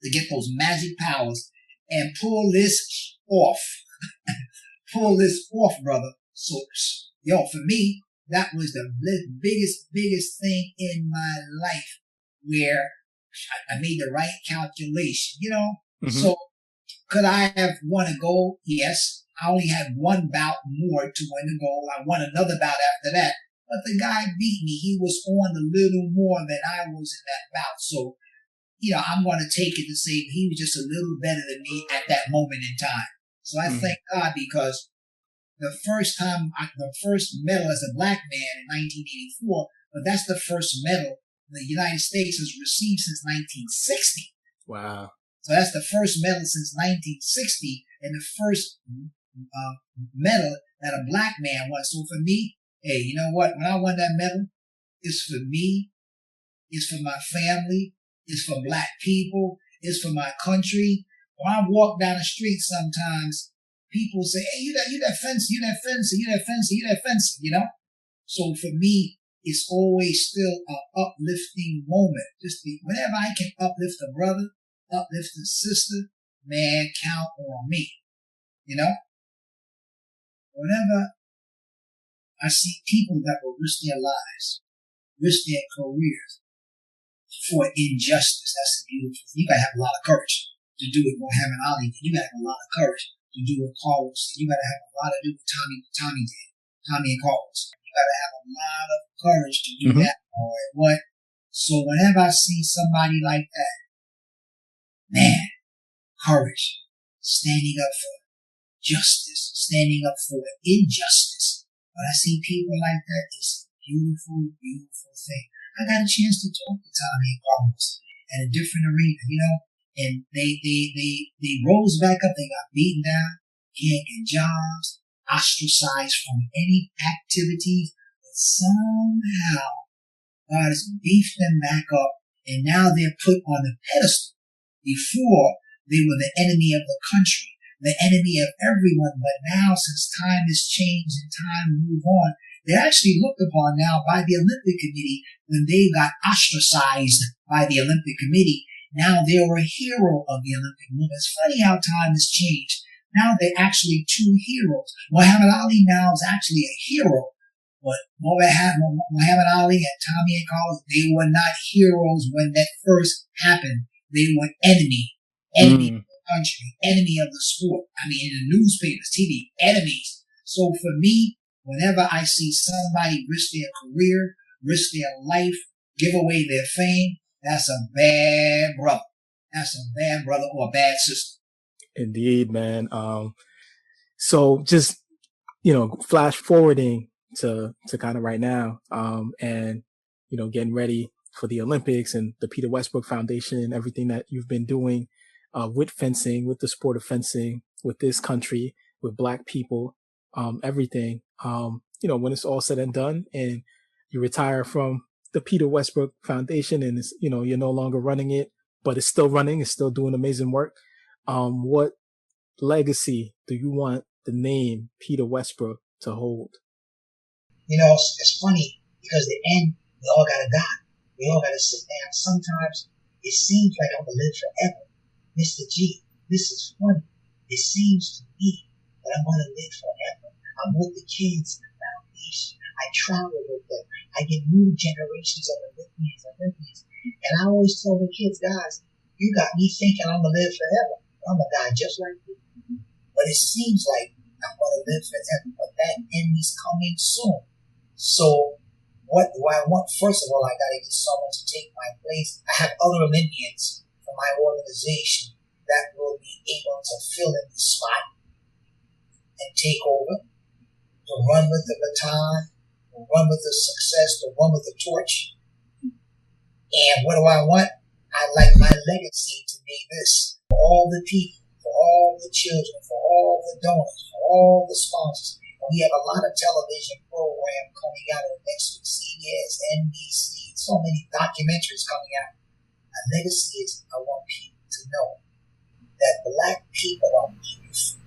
to get those magic powers and pull this off. Pull this off, brother. So, for me, that was the biggest thing in my life where I made the right calculation, Mm-hmm. So could I have won a gold? Yes. I only had one bout more to win the gold. I won another bout after that. But the guy beat me. He was on a little more than I was in that bout. So, I'm going to take it to say he was just a little better than me at that moment in time. So I thank God, because the first medal as a black man in 1984, but that's the first medal the United States has received since 1960. Wow. So that's the first medal since 1960 and the first medal that a black man won. So for me, hey, you know what? When I won that medal, it's for me, it's for my family, it's for black people, it's for my country. When I walk down the street sometimes, people say, hey, you that fencer, So for me, it's always still an uplifting moment. Whenever I can uplift a brother, uplift a sister, man, count on me. Whenever I see people that will risk their lives, risk their careers for injustice, that's the beautiful thing. You gotta have a lot of courage to do it. Muhammad Ali, you gotta have a lot of courage to do what Carlos did. You gotta have a lot to do what Tommy did. Tommy and Carlos. You gotta have a lot of courage to do that. All right, what? So whenever I see somebody like that, man, courage, standing up for justice, standing up for injustice. When I see people like that, it's a beautiful, beautiful thing. I got a chance to talk to Tommy and Carlos at a different arena, and they rose back up. They got beaten down, can't get jobs, ostracized from any activities, but somehow God has beefed them back up, and now they're put on the pedestal. Before, They were the enemy of the country, the enemy of everyone. But now, since time has changed and time moved on, they're actually looked upon now by the Olympic Committee when they got ostracized by the Olympic Committee. Now they were a hero of the Olympic movement. It's funny how time has changed. Now they're actually two heroes. Muhammad Ali now is actually a hero. But Muhammad Ali and Tommy and Carlos, they were not heroes when that first happened. They were enemy of the country, enemy of the sport. I mean, in the newspapers, TV, enemies. So for me, whenever I see somebody risk their career, risk their life, give away their fame, that's a bad brother. That's a bad brother or a bad sister. Indeed, man. So just, flash forwarding to kind of right now, and, getting ready for the Olympics and the Peter Westbrook Foundation and everything that you've been doing, with fencing, with the sport of fencing, with this country, with Black people, everything, when it's all said and done and you retire from the Peter Westbrook Foundation and it's, you're no longer running it, but it's still running, it's still doing amazing work. What legacy do you want the name Peter Westbrook to hold? It's funny because the end, we all gotta die. We all gotta sit down. Sometimes it seems like I'm gonna live forever. Mr. G, this is funny. It seems to me that I'm gonna live forever. I'm with the kids in the foundation. I travel with them. I get new generations of Olympians. And I always tell the kids, guys, you got me thinking I'm gonna live forever. I'm gonna die just like you. But it seems like I'm gonna live forever. But that end is coming soon. So what do I want? First of all, I gotta get someone to take my place. I have other Olympians from my organization that will be able to fill in the spot and take over, to run with the baton, to run with the success, to run with the torch. And what do I want? I'd like my legacy to be this: for all the people, for all the children, for all the donors, for all the sponsors. And we have a lot of television program coming out of the next week, CBS, NBC, so many documentaries coming out. My legacy is I want people to know that Black people are beautiful.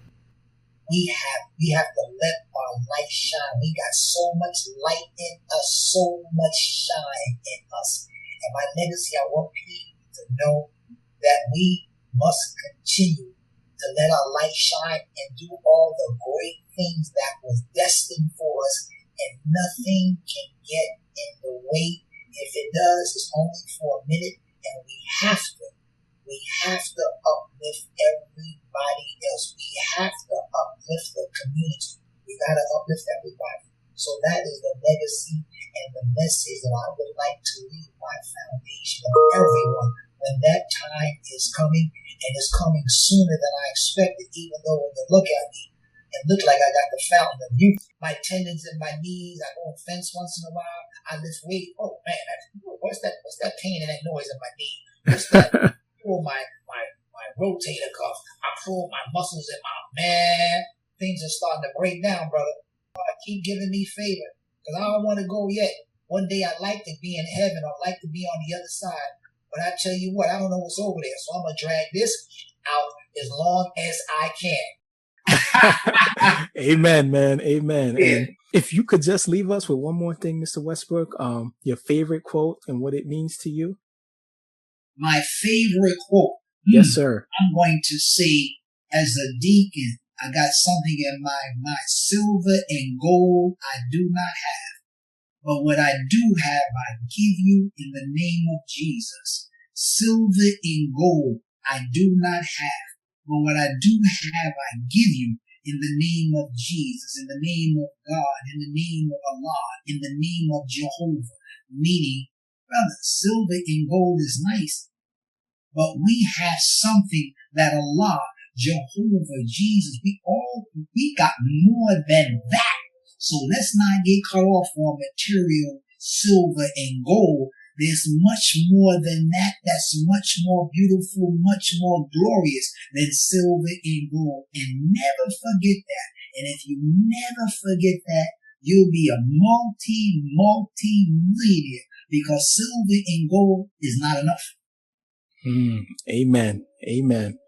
We have to let our light shine. We got so much light in us, so much shine in us. And my legacy, I want people to know that we must continue to let our light shine and do all the great things that was destined for us, and nothing can get in the way. If it does, it's only for a minute, and we have to uplift everybody else. We have to uplift the community. We got to uplift everybody. So that is the legacy and the message that I would like to leave my foundation of everyone when that time is coming, and it's coming sooner than I expected, even though when you look at me, it looked like I got the fountain of youth. My tendons in my knees, I go on fence once in a while, I lift weight. Oh man, what's that pain and that noise in my knee? What's that? Pull my rotator cuff. I pull my muscles in my man. Things are starting to break down, brother. Keep giving me favor, because I don't want to go yet. One day I'd like to be in heaven. I'd like to be on the other side. But I tell you what, I don't know what's over there. So I'm going to drag this out as long as I can. Amen, man. Amen. Yeah. And if you could just leave us with one more thing, Mr. Westbrook, your favorite quote and what it means to you. My favorite quote. Yes, sir. I'm going to say, as a deacon, I got something in my silver and gold I do not have. But what I do have, I give you in the name of Jesus. Silver and gold I do not have. But what I do have, I give you in the name of Jesus, in the name of God, in the name of Allah, in the name of Jehovah. Meaning, brother, silver and gold is nice, but we have something that Allah, Jehovah, Jesus, we got more than that. So let's not get cut off on material, silver and gold. There's much more than that. That's much more beautiful, much more glorious than silver and gold. And never forget that. And if you never forget that, you'll be a multi-millionaire, because silver and gold is not enough. Amen. Amen.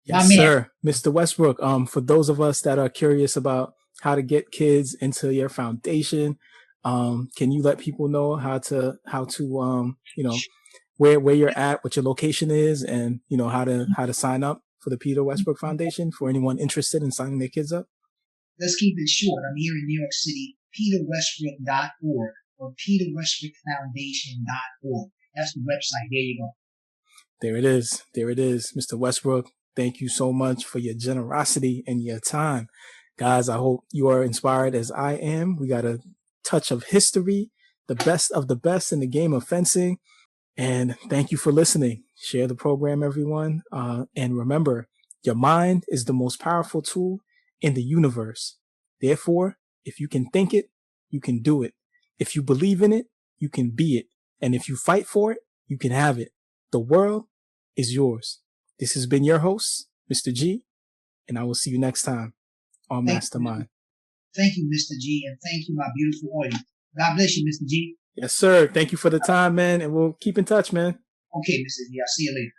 Yes, sir. Mr. Westbrook, for those of us that are curious about how to get kids into your foundation, can you let people know how to where you're at, what your location is, and how to sign up for the Peter Westbrook Foundation for anyone interested in signing their kids up? Let's keep it short. I'm here in New York City, peterwestbrook.org or peterwestbrookfoundation.org. That's the website. There you go. There it is. There it is. Mr. Westbrook, thank you so much for your generosity and your time. Guys, I hope you are inspired as I am. We got a touch of history, the best of the best in the game of fencing. And thank you for listening. Share the program, everyone. And remember, your mind is the most powerful tool in the universe. Therefore, if you can think it, you can do it. If you believe in it, you can be it. And if you fight for it, you can have it. The world is yours. This has been your host, Mr. G, and I will see you next time on MasterMine. Thank you, Mr. G, and thank you, my beautiful audience. God bless you, Mr. G. Yes, sir. Thank you for the time, man, and we'll keep in touch, man. Okay, Mr. G. I'll see you later.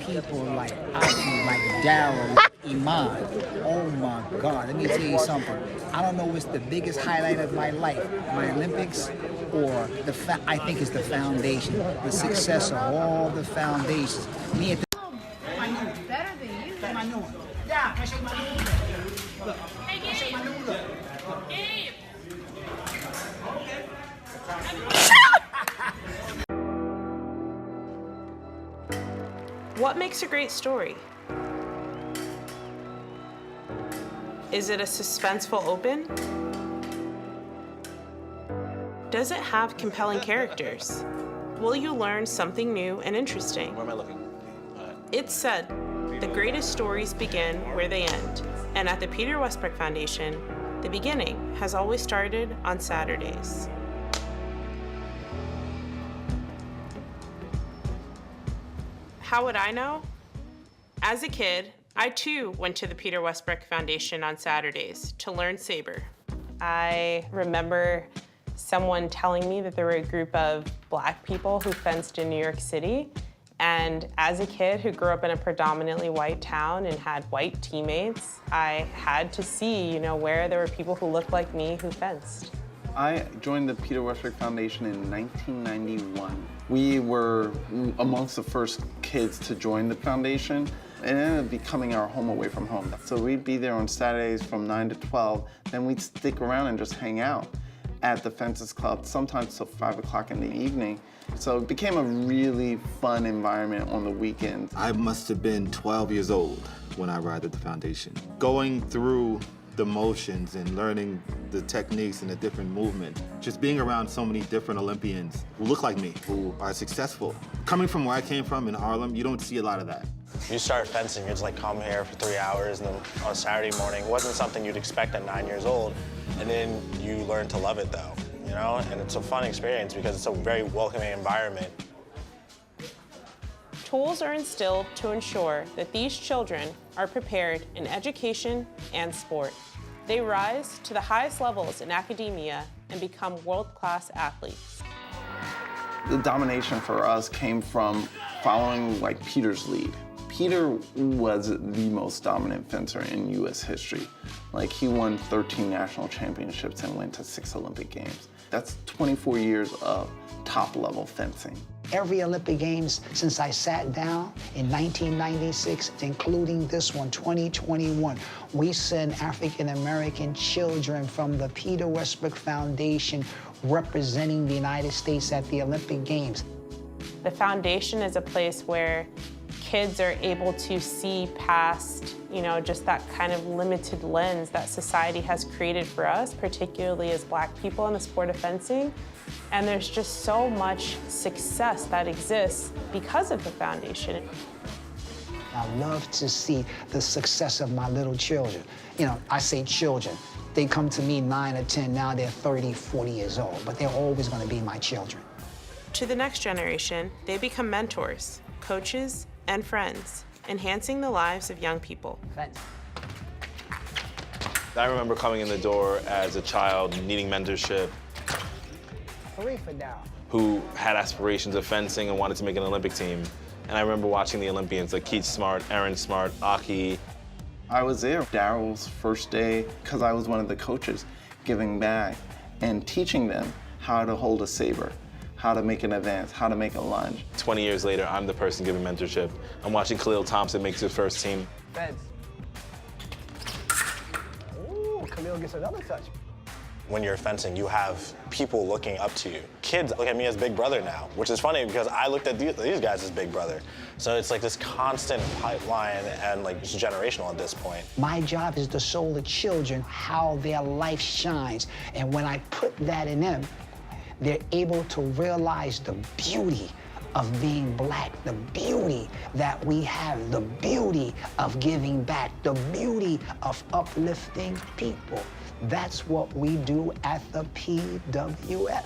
People like Aki, like Darryl, Iman. Oh my God, let me tell you something. I don't know what's the biggest highlight of my life, my Olympics, or I think it's the foundation, the success of all the foundations. Me at the Better than you. Yeah, can I show you my new look? Look, Hey, can I show you my new look? Gabe. What makes a great story? Is it a suspenseful open? Does it have compelling characters? Will you learn something new and interesting? Where am I looking? It's said, the greatest stories begin where they end. And at the Peter Westbrook Foundation, the beginning has always started on Saturdays. How would I know? As a kid, I too went to the Peter Westbrook Foundation on Saturdays to learn Sabre. I remember someone telling me that there were a group of Black people who fenced in New York City. And as a kid who grew up in a predominantly white town and had white teammates, I had to see, where there were people who looked like me who fenced. I joined the Peter Westbrook Foundation in 1991. We were amongst the first kids to join the foundation. It ended up becoming our home away from home. So we'd be there on Saturdays from 9 to 12, then we'd stick around and just hang out at the Fences Club, sometimes till 5 o'clock in the evening. So it became a really fun environment on the weekends. I must have been 12 years old when I arrived at the foundation. Going through the motions and learning the techniques and the different movements, just being around so many different Olympians who look like me, who are successful. Coming from where I came from in Harlem, you don't see a lot of that. You start fencing, you're just like, come here for 3 hours, and then on a Saturday morning, it wasn't something you'd expect at 9 years old. And then you learn to love it though, and it's a fun experience because it's a very welcoming environment. Tools are instilled to ensure that these children are prepared in education and sport. They rise to the highest levels in academia and become world-class athletes. The domination for us came from following Peter's lead. Peter was the most dominant fencer in U.S. history. He won 13 national championships and went to 6 Olympic Games. That's 24 years of top-level fencing. Every Olympic Games since I sat down in 1996, including this one, 2021, we send African-American children from the Peter Westbrook Foundation representing the United States at the Olympic Games. The foundation is a place where kids are able to see past, just that kind of limited lens that society has created for us, particularly as Black people in the sport of fencing. And there's just so much success that exists because of the foundation. I love to see the success of my little children. I say children. They come to me 9 or 10, now they're 30, 40 years old, but they're always gonna be my children. To the next generation, they become mentors, coaches, and friends, enhancing the lives of young people. I remember coming in the door as a child, needing mentorship, Hooray for Dow. who had aspirations of fencing and wanted to make an Olympic team. And I remember watching the Olympians like Keith Smart, Aaron Smart, Aki. I was there Daryl's first day because I was one of the coaches giving back and teaching them how to hold a saber, how to make an advance, how to make a lunge. 20 years later, I'm the person giving mentorship. I'm watching Khalil Thompson make his first team. Feds. Ooh, Khalil gets another touch. When you're fencing, you have people looking up to you. Kids look at me as big brother now, which is funny because I looked at these guys as big brother. So it's like this constant pipeline and like it's generational at this point. My job is to show the children how their life shines. And when I put that in them, they're able to realize the beauty of being black, the beauty that we have, the beauty of giving back, the beauty of uplifting people. That's what we do at the PWF.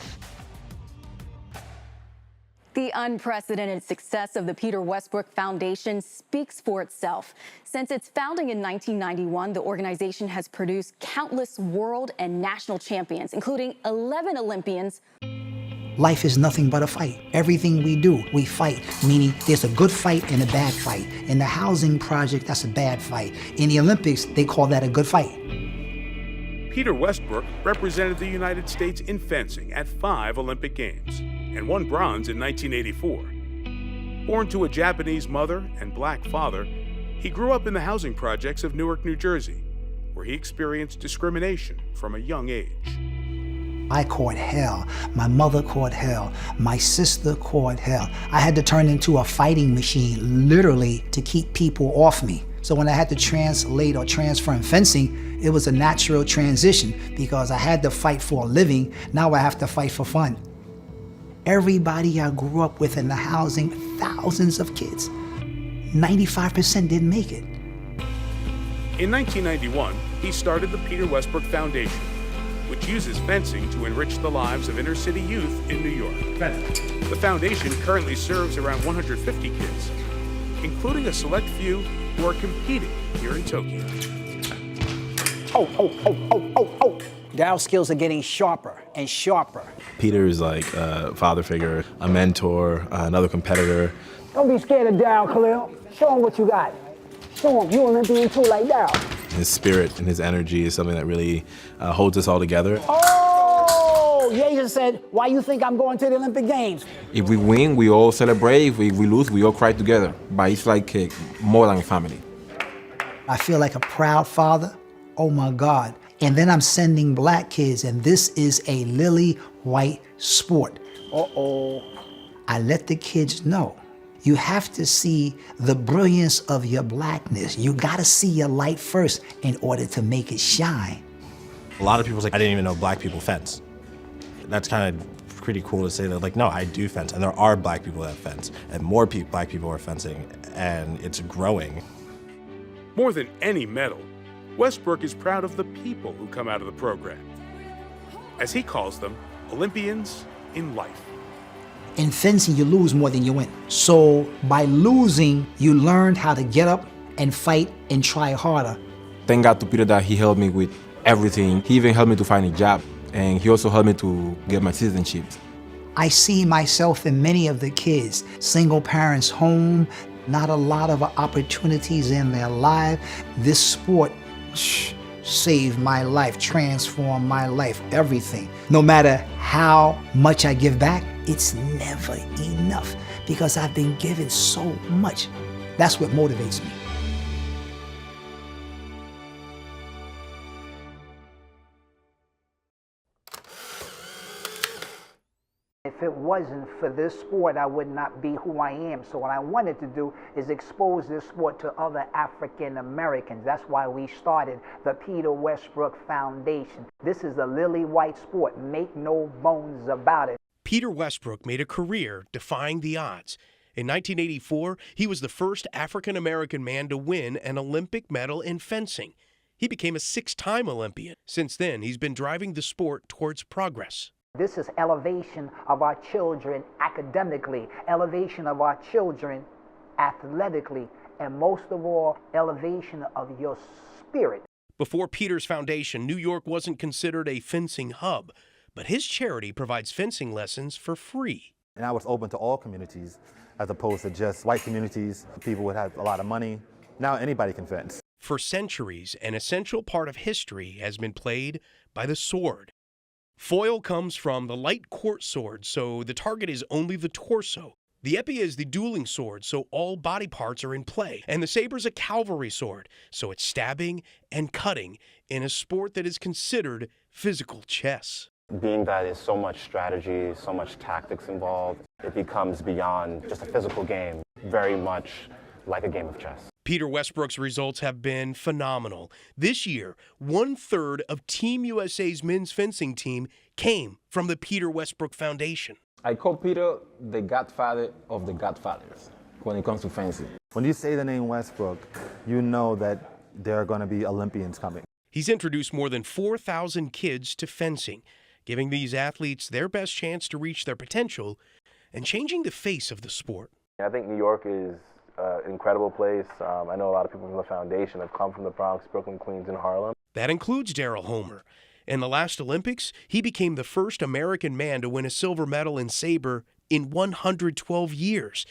The unprecedented success of the Peter Westbrook Foundation speaks for itself. Since its founding in 1991, the organization has produced countless world and national champions, including 11 Olympians. Life is nothing but a fight. Everything we do, we fight, meaning there's a good fight and a bad fight. In the housing project, that's a bad fight. In the Olympics, they call that a good fight. Peter Westbrook represented the United States in fencing at 5 Olympic Games and won bronze in 1984. Born to a Japanese mother and black father, he grew up in the housing projects of Newark, New Jersey, where he experienced discrimination from a young age. I caught hell. My mother caught hell. My sister caught hell. I had to turn into a fighting machine, literally, to keep people off me. So when I had to translate or transfer in fencing, it was a natural transition because I had to fight for a living. Now I have to fight for fun. Everybody I grew up with in the housing, thousands of kids, 95% didn't make it. In 1991, he started the Peter Westbrook Foundation, which uses fencing to enrich the lives of inner city youth in New York. The foundation currently serves around 150 kids, including a select few who are competing here in Tokyo. Daryl's skills are getting sharper and sharper. Peter is like a father figure, a mentor, another competitor. Don't be scared of Daryl, Khalil. Show him what you got. Show him you Olympian too like Daryl. His spirit and his energy is something that really holds us all together. Oh, Yasia said, why you think I'm going to the Olympic Games? If we win, we all celebrate. If we lose, we all cry together. But it's like more than a family. I feel like a proud father. Oh my God. And then I'm sending black kids, and this is a lily white sport. Uh-oh. I let the kids know. You have to see the brilliance of your blackness. You gotta see your light first in order to make it shine. A lot of people say, I didn't even know black people fence. That's kind of pretty cool to say that, like, no, I do fence, and there are black people that fence, and more black people are fencing, and it's growing. More than any medal, Westbrook is proud of the people who come out of the program. As he calls them, Olympians in life. In fencing, you lose more than you win. So by losing, you learned how to get up and fight and try harder. Thank God to Peter that he helped me with everything. He even helped me to find a job, and he also helped me to get my citizenship. I see myself in many of the kids, single parents home, not a lot of opportunities in their life. This sport saved my life, transformed my life, everything. No matter how much I give back, it's never enough because I've been given so much. That's what motivates me. If it wasn't for this sport, I would not be who I am. So what I wanted to do is expose this sport to other African Americans. That's why we started the Peter Westbrook Foundation. This is a lily white sport. Make no bones about it. Peter Westbrook made a career defying the odds. In 1984, he was the first African American man to win an Olympic medal in fencing. He became a 6-time Olympian. Since then, he's been driving the sport towards progress. This is elevation of our children academically, elevation of our children athletically, and most of all, elevation of your spirit. Before Peter's foundation, New York wasn't considered a fencing hub, but his charity provides fencing lessons for free. And I was open to all communities as opposed to just white communities, people would have a lot of money. Now anybody can fence. For centuries, an essential part of history has been played by the sword. Foil comes from the light court sword, so the target is only the torso. The épée is the dueling sword, so all body parts are in play. And the saber is a cavalry sword, so it's stabbing and cutting in a sport that is considered physical chess. Being that there's so much strategy, so much tactics involved, it becomes beyond just a physical game, very much like a game of chess. Peter Westbrook's results have been phenomenal. This year, 1/3 of Team USA's men's fencing team came from the Peter Westbrook Foundation. I call Peter the godfather of the godfathers when it comes to fencing. When you say the name Westbrook, you know that there are going to be Olympians coming. He's introduced more than 4,000 kids to fencing, giving these athletes their best chance to reach their potential and changing the face of the sport. I think New York is an incredible place. I know a lot of people from the foundation have come from the Bronx, Brooklyn, Queens, and Harlem. That includes Daryl Homer. In the last Olympics, he became the first American man to win a silver medal in Sabre in 112 years.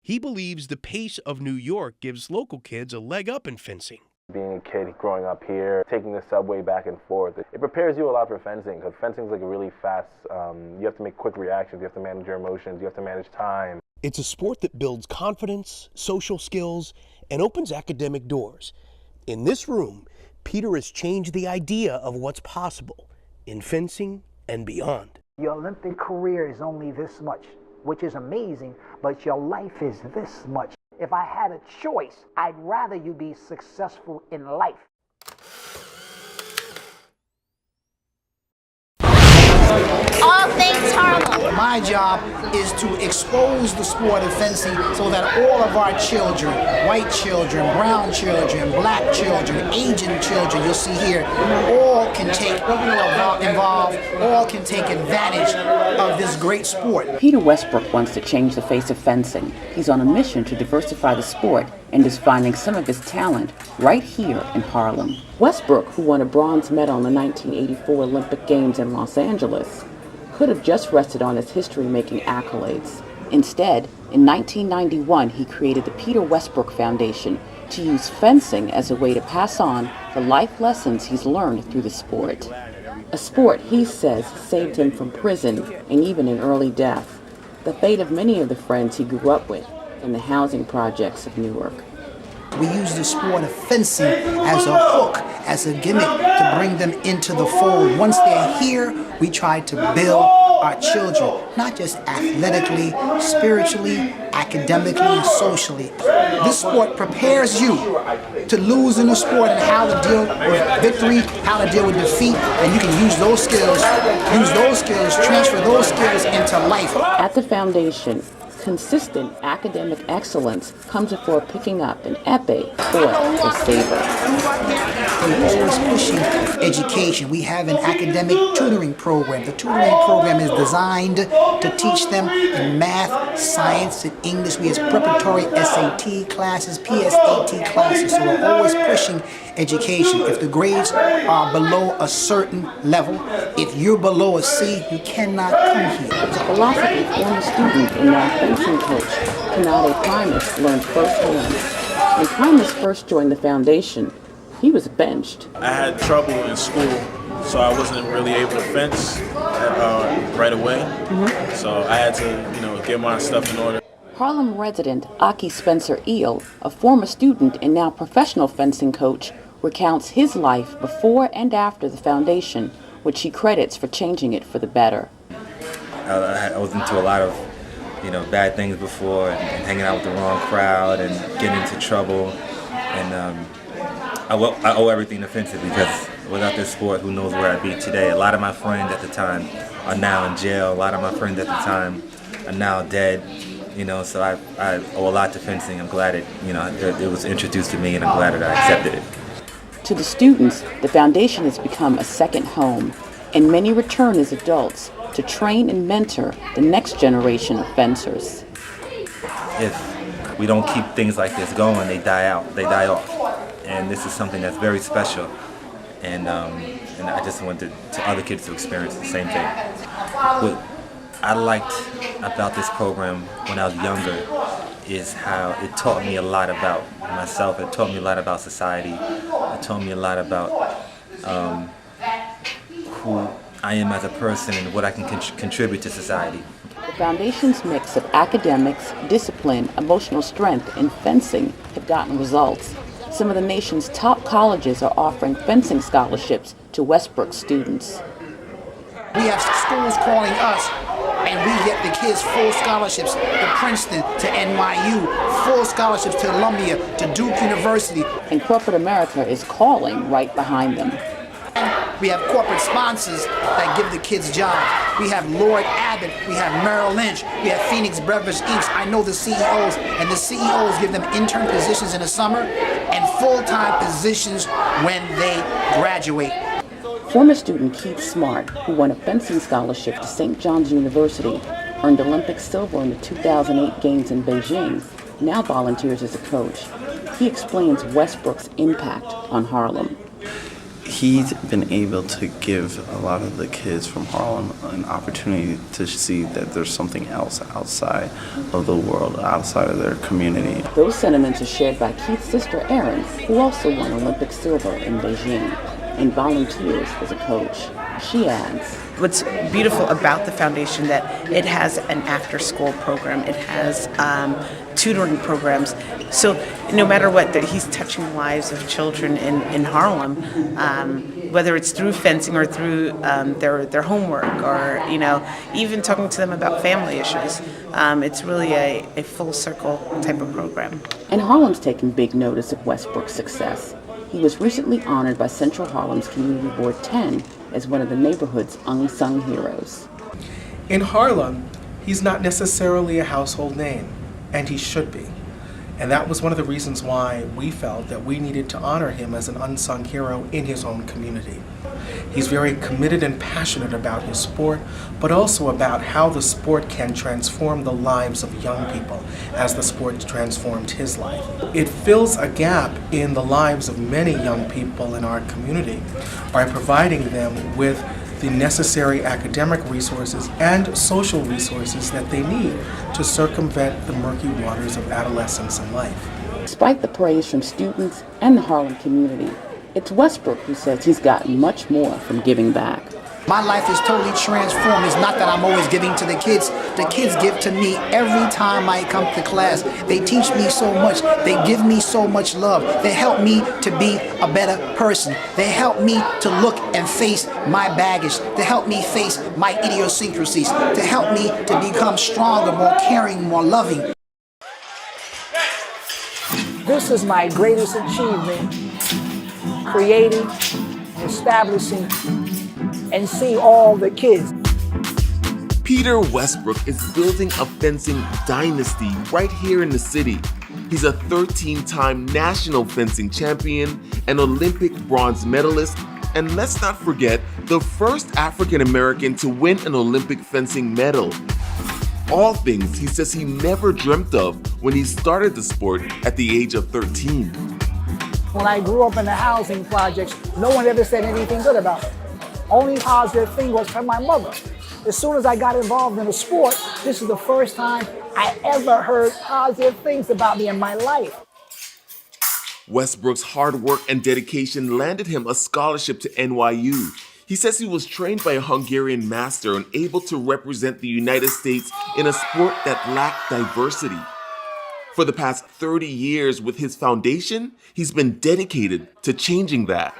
He believes the pace of New York gives local kids a leg up in fencing. Being a kid growing up here, taking the subway back and forth, it prepares you a lot for fencing, because fencing is like a really fast, you have to make quick reactions, you have to manage your emotions, you have to manage time. It's a sport that builds confidence, social skills, and opens academic doors. In this room, Peter has changed the idea of what's possible in fencing and beyond. Your Olympic career is only this much, which is amazing, but your life is this much. If I had a choice, I'd rather you be successful in life. All things Harlem. My job is to expose the sport of fencing so that all of our children, white children, brown children, black children, Asian children, you'll see here, all can take involved, all can take advantage of this great sport. Peter Westbrook wants to change the face of fencing. He's on a mission to diversify the sport and is finding some of his talent right here in Harlem. Westbrook, who won a bronze medal in the 1984 Olympic Games in Los Angeles, could have just rested on his history-making accolades. Instead, in 1991, he created the Peter Westbrook Foundation to use fencing as a way to pass on the life lessons he's learned through the sport. A sport, he says, saved him from prison and even an early death, the fate of many of the friends he grew up with in the housing projects of Newark. We use the sport of fencing as a hook, as a gimmick to bring them into the fold. Once they're here, we try to build our children, not just athletically, spiritually, academically, and socially. This sport prepares you to lose in the sport and how to deal with victory, how to deal with defeat, and you can use those skills, transfer those skills into life. At the foundation, consistent academic excellence comes before picking up an épée, foil, or saber. We're always pushing education. We have an academic tutoring program. The tutoring program is designed to teach them in math, science, and English. We have preparatory SAT classes, PSAT classes, so we're always pushing education. If the grades are below a certain level, if you're below a C, you cannot come here. The philosophy former student and now fencing coach, Canade Primus, learned firsthand. When Primus first joined the foundation, he was benched. I had trouble in school, so I wasn't really able to fence right away. So I had to, get my stuff in order. Harlem resident Aki Spencer Eel, a former student and now professional fencing coach, recounts his life before and after the foundation, which he credits for changing it for the better. I was into a lot of, bad things before, and hanging out with the wrong crowd and getting into trouble. And I owe everything to fencing, because without this sport, who knows where I'd be today. A lot of my friends at the time are now in jail. A lot of my friends at the time are now dead. So I owe a lot to fencing. I'm glad it was introduced to me, and I'm glad that I accepted it. To the students, the foundation has become a second home, and many return as adults to train and mentor the next generation of fencers. If we don't keep things like this going, they die off. And this is something that's very special. And I just want to other kids to experience the same thing. I liked about this program when I was younger is how it taught me a lot about myself. It taught me a lot about society. It taught me a lot about who I am as a person and what I can contribute to society. The foundation's mix of academics, discipline, emotional strength, and fencing have gotten results. Some of the nation's top colleges are offering fencing scholarships to Westbrook students. We have schools calling us, and we get the kids full scholarships to Princeton, to NYU, full scholarships to Columbia, to Duke University. And corporate America is calling right behind them. We have corporate sponsors that give the kids jobs. We have Lord Abbott, we have Merrill Lynch, we have Phoenix Beverage Inc. I know the CEOs, and the CEOs give them intern positions in the summer and full-time positions when they graduate. Former student Keith Smart, who won a fencing scholarship to St. John's University, earned Olympic silver in the 2008 Games in Beijing, now volunteers as a coach. He explains Westbrook's impact on Harlem. He's been able to give a lot of the kids from Harlem an opportunity to see that there's something else outside of the world, outside of their community. Those sentiments are shared by Keith's sister Erin, who also won Olympic silver in Beijing and volunteers as a coach. She adds, what's beautiful about the foundation that it has an after-school program. It has tutoring programs. So no matter what, that he's touching the lives of children in Harlem, whether it's through fencing or through their homework, or even talking to them about family issues. It's really a full circle type of program. And Harlem's taking big notice of Westbrook's success. He was recently honored by Central Harlem's Community Board 10 as one of the neighborhood's unsung heroes. In Harlem, he's not necessarily a household name, and he should be. And that was one of the reasons why we felt that we needed to honor him as an unsung hero in his own community. He's very committed and passionate about his sport, but also about how the sport can transform the lives of young people as the sport transformed his life. It fills a gap in the lives of many young people in our community by providing them with the necessary academic resources and social resources that they need to circumvent the murky waters of adolescence and life. Despite the praise from students and the Harlem community, it's Westbrook who says he's gotten much more from giving back. My life is totally transformed. It's not that I'm always giving to the kids. The kids give to me every time I come to class. They teach me so much. They give me so much love. They help me to be a better person. They help me to look and face my baggage. To help me face my idiosyncrasies. To help me to become stronger, more caring, more loving. This is my greatest achievement, creating, establishing, and see all the kids. Peter Westbrook is building a fencing dynasty right here in the city. He's a 13-time national fencing champion, an Olympic bronze medalist, and let's not forget, the first African American to win an Olympic fencing medal. All things he says he never dreamt of when he started the sport at the age of 13. When I grew up in the housing projects, no one ever said anything good about me. Only positive thing was from my mother. As soon as I got involved in the sport, this is the first time I ever heard positive things about me in my life. Westbrook's hard work and dedication landed him a scholarship to NYU. He says he was trained by a Hungarian master and able to represent the United States in a sport that lacked diversity. For the past 30 years with his foundation, he's been dedicated to changing that.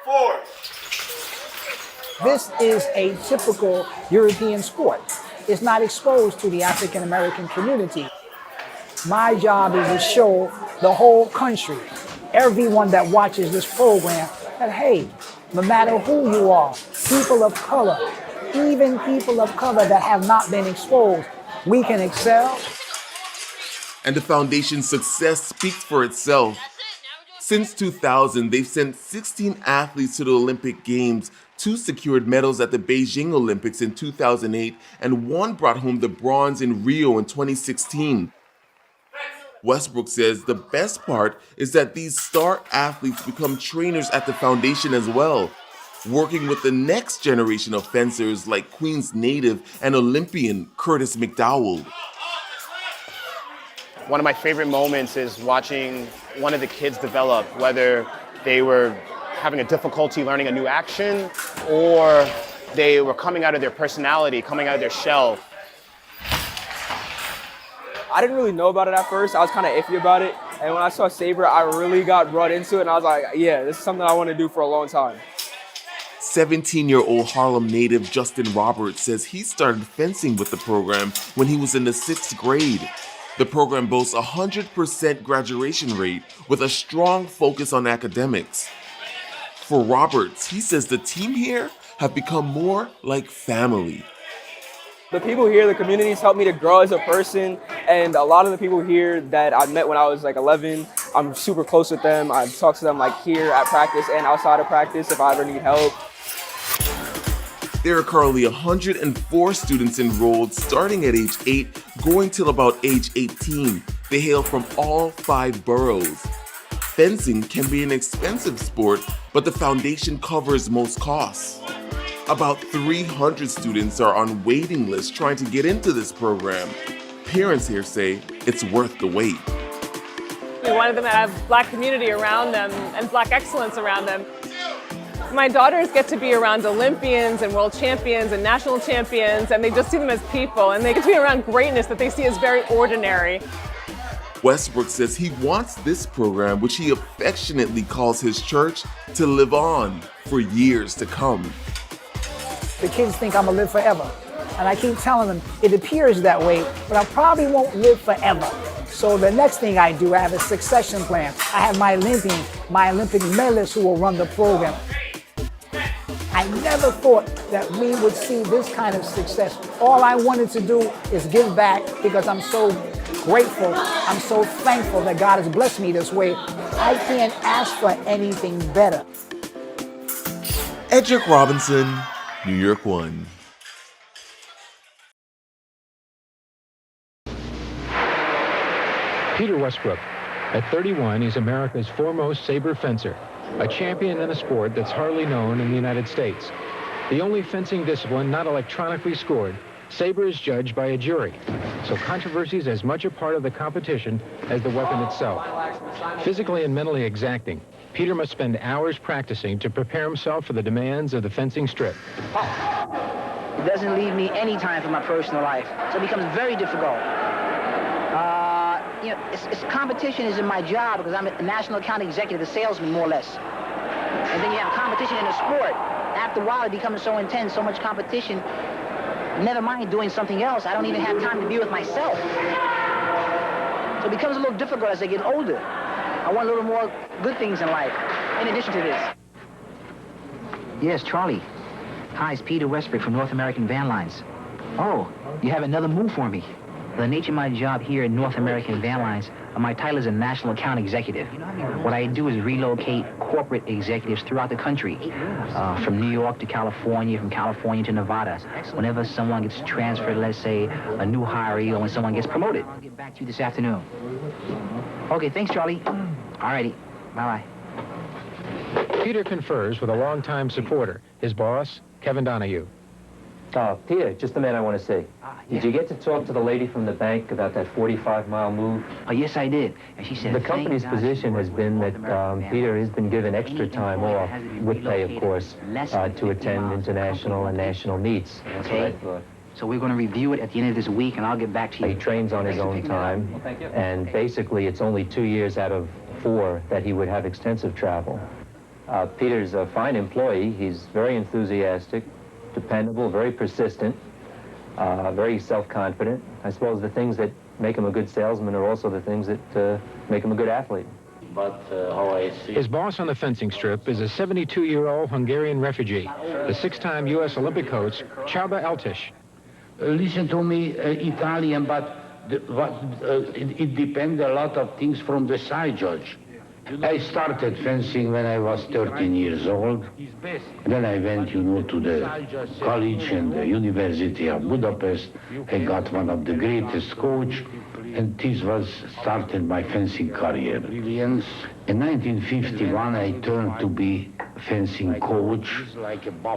4. This is a typical European sport. It's not exposed to the African American community. My job is to show the whole country, everyone that watches this program, that hey, no matter who you are, people of color, even people of color that have not been exposed, we can excel. And the foundation's success speaks for itself. Since 2000, they've sent 16 athletes to the Olympic Games. 2 secured medals at the Beijing Olympics in 2008, and 1 brought home the bronze in Rio in 2016. Westbrook says the best part is that these star athletes become trainers at the foundation as well. working with the next generation of fencers like Queens native and Olympian Curtis McDowell. One of my favorite moments is watching one of the kids develop, whether they were having a difficulty learning a new action or they were coming out of their personality, coming out of their shell. I didn't really know about it at first. I was kind of iffy about it. And when I saw Sabre, I really got brought into it. And I was like, yeah, this is something I want to do for a long time. 17-year-old Harlem native Justin Roberts says he started fencing with the program when he was in the 6th grade. The program boasts a 100% graduation rate with a strong focus on academics. For Roberts, he says the team here have become more like family. The people here, the communities helped me to grow as a person, and a lot of the people here that I met when I was like 11, I'm super close with them. I talk to them like here at practice and outside of practice if I ever need help. There are currently 104 students enrolled starting at age 8, going till about age 18. They hail from all 5 boroughs. Fencing can be an expensive sport, but the foundation covers most costs. About 300 students are on waiting lists trying to get into this program. Parents here say it's worth the wait. We wanted them to have Black community around them and Black excellence around them. My daughters get to be around Olympians and world champions and national champions, and they just see them as people, and they get to be around greatness that they see as very ordinary. Westbrook says he wants this program, which he affectionately calls his church, to live on for years to come. The kids think I'm gonna live forever. And I keep telling them, it appears that way, but I probably won't live forever. So the next thing I do, I have a succession plan. I have my Olympic medalists who will run the program. I never thought that we would see this kind of success. All I wanted to do is give back because I'm so grateful. I'm so thankful that God has blessed me this way. I can't ask for anything better. Edric Robinson, New York 1. Peter Westbrook. At 31, he's America's foremost saber fencer, a champion in a sport that's hardly known in the United States. The only fencing discipline not electronically scored, saber is judged by a jury, so controversy is as much a part of the competition as the weapon itself. Physically and mentally exacting, Peter must spend hours practicing to prepare himself for the demands of the fencing strip. It doesn't leave me any time for my personal life, so it becomes very difficult. You know, competition is in my job because I'm a national account executive, a salesman, more or less. And then you have competition in a sport. After a while, it becomes so intense, so much competition. Never mind doing something else. I don't even have time to be with myself. So it becomes a little difficult as I get older. I want a little more good things in life, in addition to this. Yes, Charlie. Hi, it's Peter Westbrook from North American Van Lines. Oh, you have another move for me. The nature of my job here at North American Van Lines, my title is a national account executive. What I do is relocate corporate executives throughout the country, from New York to California, from California to Nevada. Whenever someone gets transferred, let's say a new hiree, or when someone gets promoted. I'll get back to you this afternoon. Okay, thanks, Charlie. All righty, bye-bye. Peter confers with a longtime supporter, his boss, Kevin Donahue. Peter, just the man I want to see. Did you get to talk to the lady from the bank about that 45-mile move? Oh, yes, I did. And she said the company's position has been that Peter has been given extra time off, with pay, of course, to attend international and national meets. That's what I thought. So we're going to review it at the end of this week, and I'll get back to you. He trains on his own time, and basically it's only 2 years out of 4 that he would have extensive travel. Peter's a fine employee. He's very enthusiastic, dependable, very persistent, very self-confident. I suppose the things that make him a good salesman are also the things that make him a good athlete. His boss on the fencing strip is a 72-year-old Hungarian refugee, the 6-time U.S. Olympic coach, Csaba Eltish. Listen to me, Italian, but it depends a lot of things from the side judge. I started fencing when I was 13 years old. Then I went, to the college and the University of Budapest. I got one of the greatest coach, and this was started my fencing career. In 1951, I turned to be fencing coach,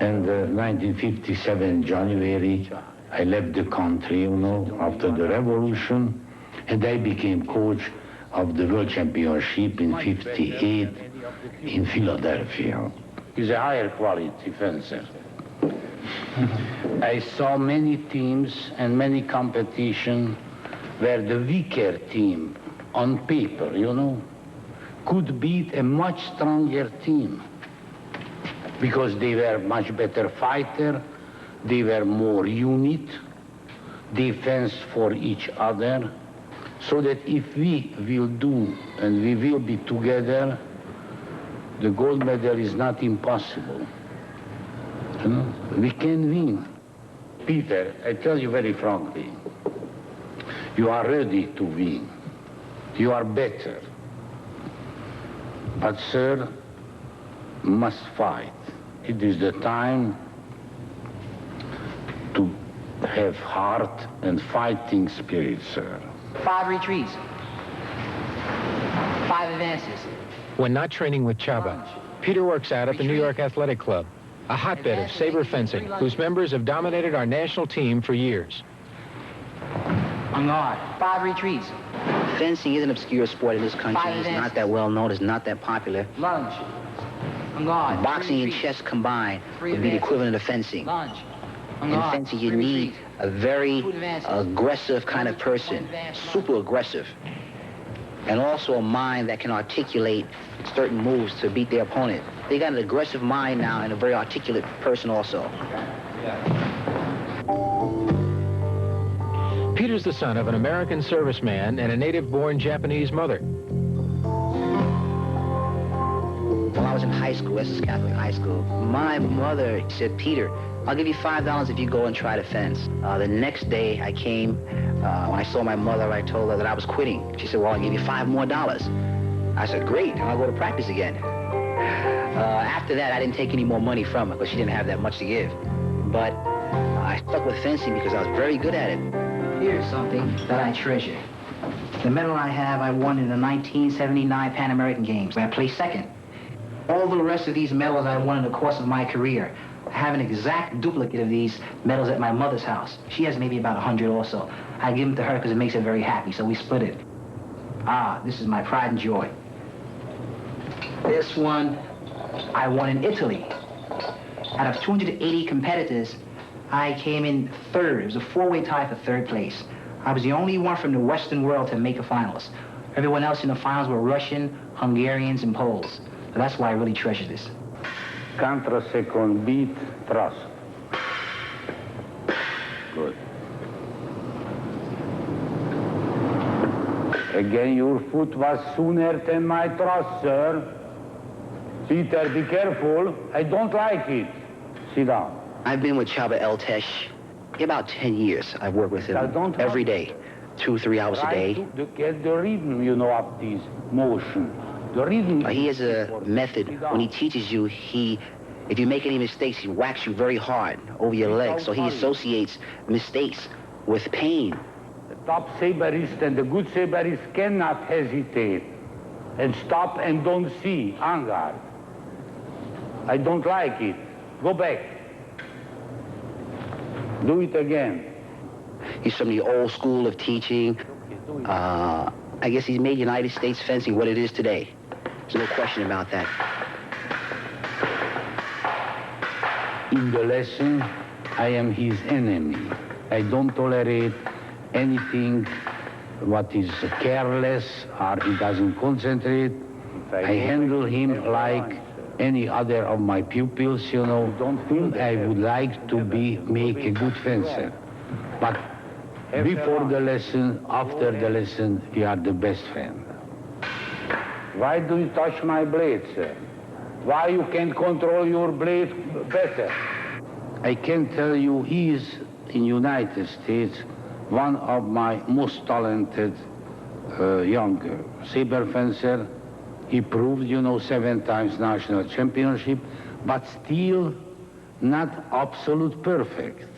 and 1957 January, I left the country, after the revolution, and I became coach of the World Championship in '58 in Philadelphia. He's a higher quality fencer. I saw many teams and many competition where the weaker team, on paper, could beat a much stronger team because they were much better fighter, they were more unit, they fenced for each other, so that if we will do and we will be together, the gold medal is not impossible. We can win. Peter, I tell you very frankly, you are ready to win. You are better. But, sir, must fight. It is the time to have heart and fighting spirit, sir. 5 retreats, 5 advances. When not training with Chaba, Peter works out at the New York Athletic Club, a hotbed of saber fencing, whose members have dominated our national team for years. On guard, 5 retreats. Fencing is an obscure sport in this country. It's not that well known. It's not that popular. Lunge. On guard. Boxing and chess combined would be the equivalent of fencing. Lunge. In fencing, you need a very aggressive kind of person, super aggressive, and also a mind that can articulate certain moves to beat their opponent. They got an aggressive mind now and a very articulate person also. Peter's the son of an American serviceman and a native-born Japanese mother. When I was in high school, Essex Catholic High School, my mother said, Peter, I'll give you $5 if you go and try to fence. The next day I came, when I saw my mother, I told her that I was quitting. She said, well, I'll give you $5 more. I said, great, I'll go to practice again. After that, I didn't take any more money from her because she didn't have that much to give. But I stuck with fencing because I was very good at it. Here's something that I treasure. The medal I have, I won in the 1979 Pan American Games. I placed second. All the rest of these medals I won in the course of my career. I have an exact duplicate of these medals at my mother's house. She has maybe about 100 also. I give them to her because it makes her very happy, so we split it. This is my pride and joy. This one, I won in Italy. Out of 280 competitors, I came in third. It was a 4-way tie for third place. I was the only one from the Western world to make a finals. Everyone else in the finals were Russian, Hungarians, and Poles. So that's why I really treasure this. Contra second beat, thrust. Good. Again, your foot was sooner than my thrust, sir. Peter, be careful. I don't like it. Sit down. I've been with Chaba El-Tesh about 10 years. I've worked with him every day, 2-3 hours a day. To get the rhythm, of this motion. The rhythm. He has a method. When he teaches you, if you make any mistakes, he whacks you very hard over your legs. So he associates mistakes with pain. The top saberist and the good saberist cannot hesitate and stop and don't see. En garde. I don't like it. Go back. Do it again. He's from the old school of teaching. I guess he's made United States fencing what it is today. There's no question about that. In the lesson, I am his enemy. I don't tolerate anything what is careless or he doesn't concentrate. I handle him like any other of my pupils, I would like to make a good fencer. But before the lesson, after the lesson, we are the best friends. Why do you touch my blade, sir? Why you can't control your blade better? I can tell you he is, in United States, one of my most talented young saber fencer. He proved, 7 times national championship, but still not absolute perfect,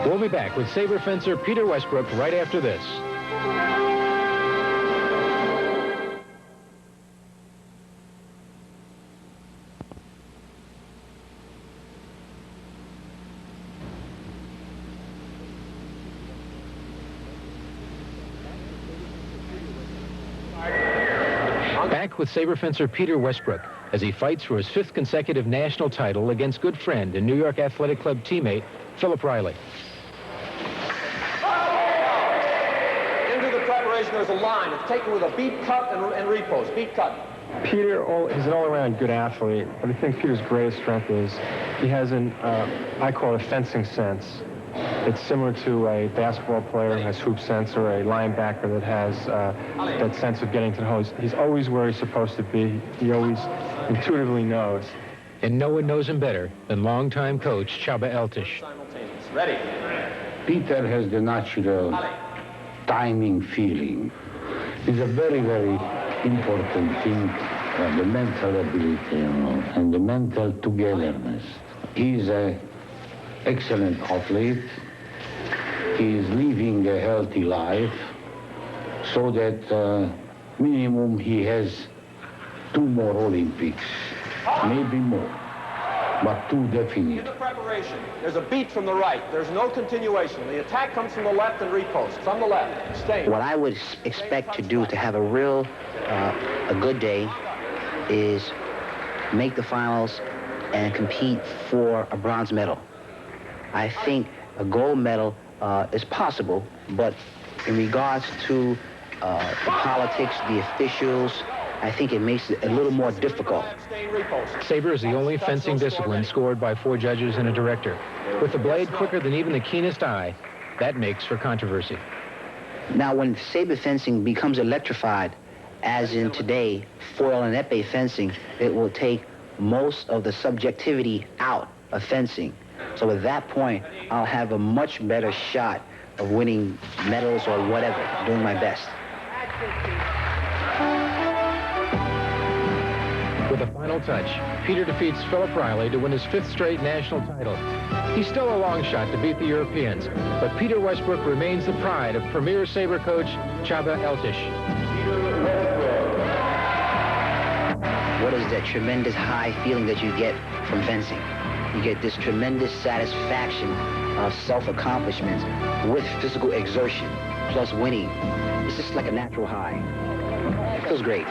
We'll be back with saber fencer Peter Westbrook right after this. back with saber fencer Peter Westbrook as he fights for his 5th consecutive national title against good friend and New York Athletic Club teammate Philip Riley. Into the preparation, there's a line. It's taken with a beat cut and repose. Beat cut. Peter is an all-around good athlete, but I think Peter's greatest strength is he has an, I call it a fencing sense. It's similar to a basketball player who has hoop sense or a linebacker that has that sense of getting to the hole. He's always where he's supposed to be. He always intuitively knows. And no one knows him better than longtime coach Sabre. Ready. Peter has the natural timing feeling. It's a very, very important thing, the mental ability, and the mental togetherness. He's an excellent athlete. He's living a healthy life, so that minimum he has 2 more Olympics, maybe more, but 2 definitely. In the preparation, there's a beat from the right. There's no continuation. The attack comes from the left and repose. From the left. Stay. What I would expect to do to have a real, a good day is make the finals and compete for a bronze medal. I think a gold medal is possible, but in regards to the politics, the officials, I think it makes it a little more difficult. Sabre is the only fencing discipline scored by 4 judges and a director. With the blade quicker than even the keenest eye, that makes for controversy. Now, when saber fencing becomes electrified, as in today, foil and epee fencing, it will take most of the subjectivity out of fencing. So at that point, I'll have a much better shot of winning medals or whatever, doing my best. With a final touch, Peter defeats Philip Riley to win his 5th straight national title. He's still a long shot to beat the Europeans, but Peter Westbrook remains the pride of premier saber coach Sabre. What is that tremendous high feeling that you get from fencing? You get this tremendous satisfaction of self-accomplishments with physical exertion, plus winning. It's just like a natural high. It feels great.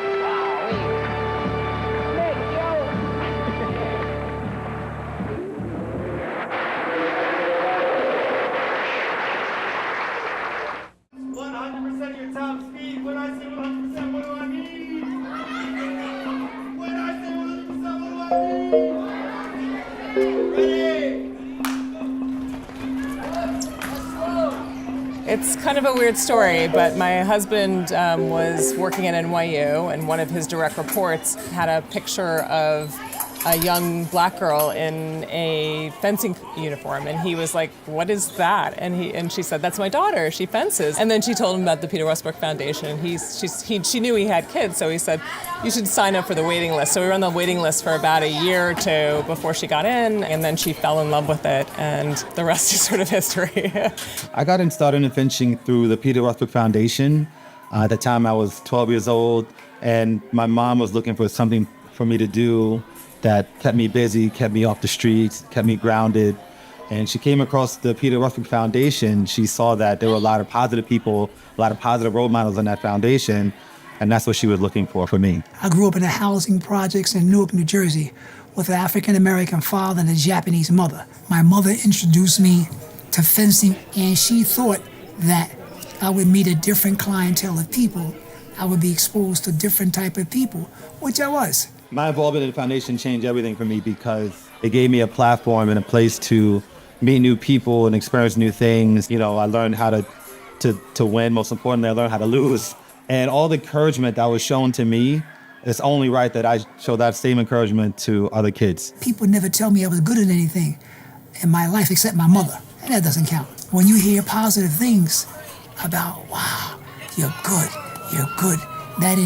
It's kind of a weird story, but my husband was working at NYU, and one of his direct reports had a picture of a young black girl in a fencing uniform, and he was like, "What is that?" And she said, "That's my daughter. She fences." And then she told him about the Peter Westbrook Foundation. She knew he had kids, so he said, "You should sign up for the waiting list." So we were on the waiting list for about a year or 2 before she got in, and then she fell in love with it, and the rest is sort of history. I got started in fencing through the Peter Westbrook Foundation. At the time, I was 12 years old, and my mom was looking for something for me to do that kept me busy, kept me off the streets, kept me grounded. And she came across the Peter Westbrook Foundation. She saw that there were a lot of positive people, a lot of positive role models in that foundation, and that's what she was looking for me. I grew up in the housing projects in Newark, New Jersey, with an African-American father and a Japanese mother. My mother introduced me to fencing, and she thought that I would meet a different clientele of people. I would be exposed to different type of people, which I was. My involvement in the foundation changed everything for me because it gave me a platform and a place to meet new people and experience new things. You know, I learned how to win. Most importantly, I learned how to lose. And all the encouragement that was shown to me, it's only right that I show that same encouragement to other kids. People never tell me I was good at anything in my life except my mother, and that doesn't count. When you hear positive things about, wow, you're good, that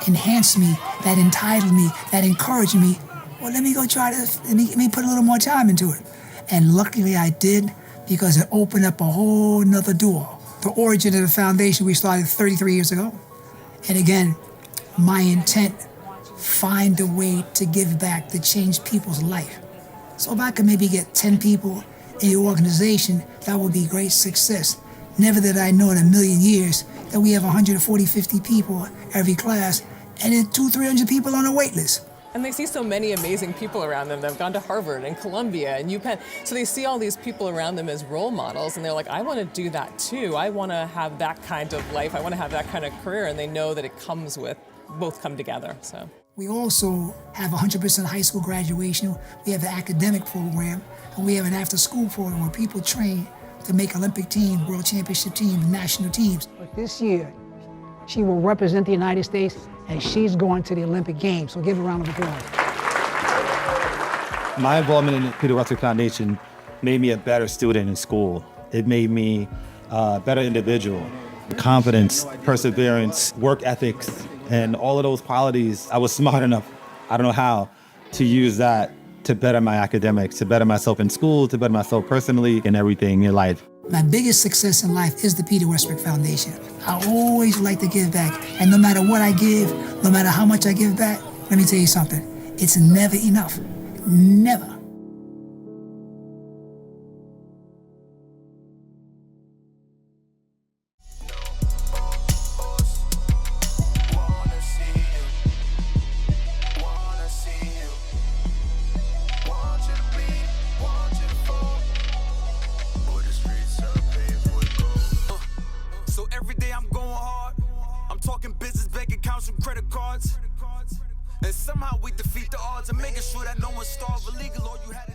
enhanced me, that entitled me, that encouraged me. Well, let me go try this. Let me put a little more time into it. And luckily I did, because it opened up a whole nother door. The origin of the foundation we started 33 years ago. And again, my intent, find a way to give back, to change people's life. So if I could maybe get 10 people in your organization, that would be great success. Never did I know in a million years that we have 140, 50 people every class, and then 200-300 people on the wait list. And they see so many amazing people around them. They've gone to Harvard and Columbia and UPenn. So they see all these people around them as role models, and they're like, I want to do that too. I want to have that kind of life. I want to have that kind of career. And they know that it comes with, both come together. So we also have 100% high school graduation. We have an academic program, and we have an after-school program where people train to make Olympic team, world championship team, and national teams. But this year, she will represent the United States, and she's going to the Olympic Games. So give her a round of applause. My involvement in the Peter Westbrook Foundation made me a better student in school. It made me a better individual. Confidence, perseverance, work ethics, and all of those qualities, I was smart enough, I don't know how, to use that to better my academics, to better myself in school, to better myself personally and everything in life. My biggest success in life is the Peter Westbrook Foundation. I always like to give back, and no matter what I give, no matter how much I give back, let me tell you something, it's never enough, never. Talking business, bank accounts, and credit cards. And somehow we defeat the odds and making sure that no one starve illegal. All you had to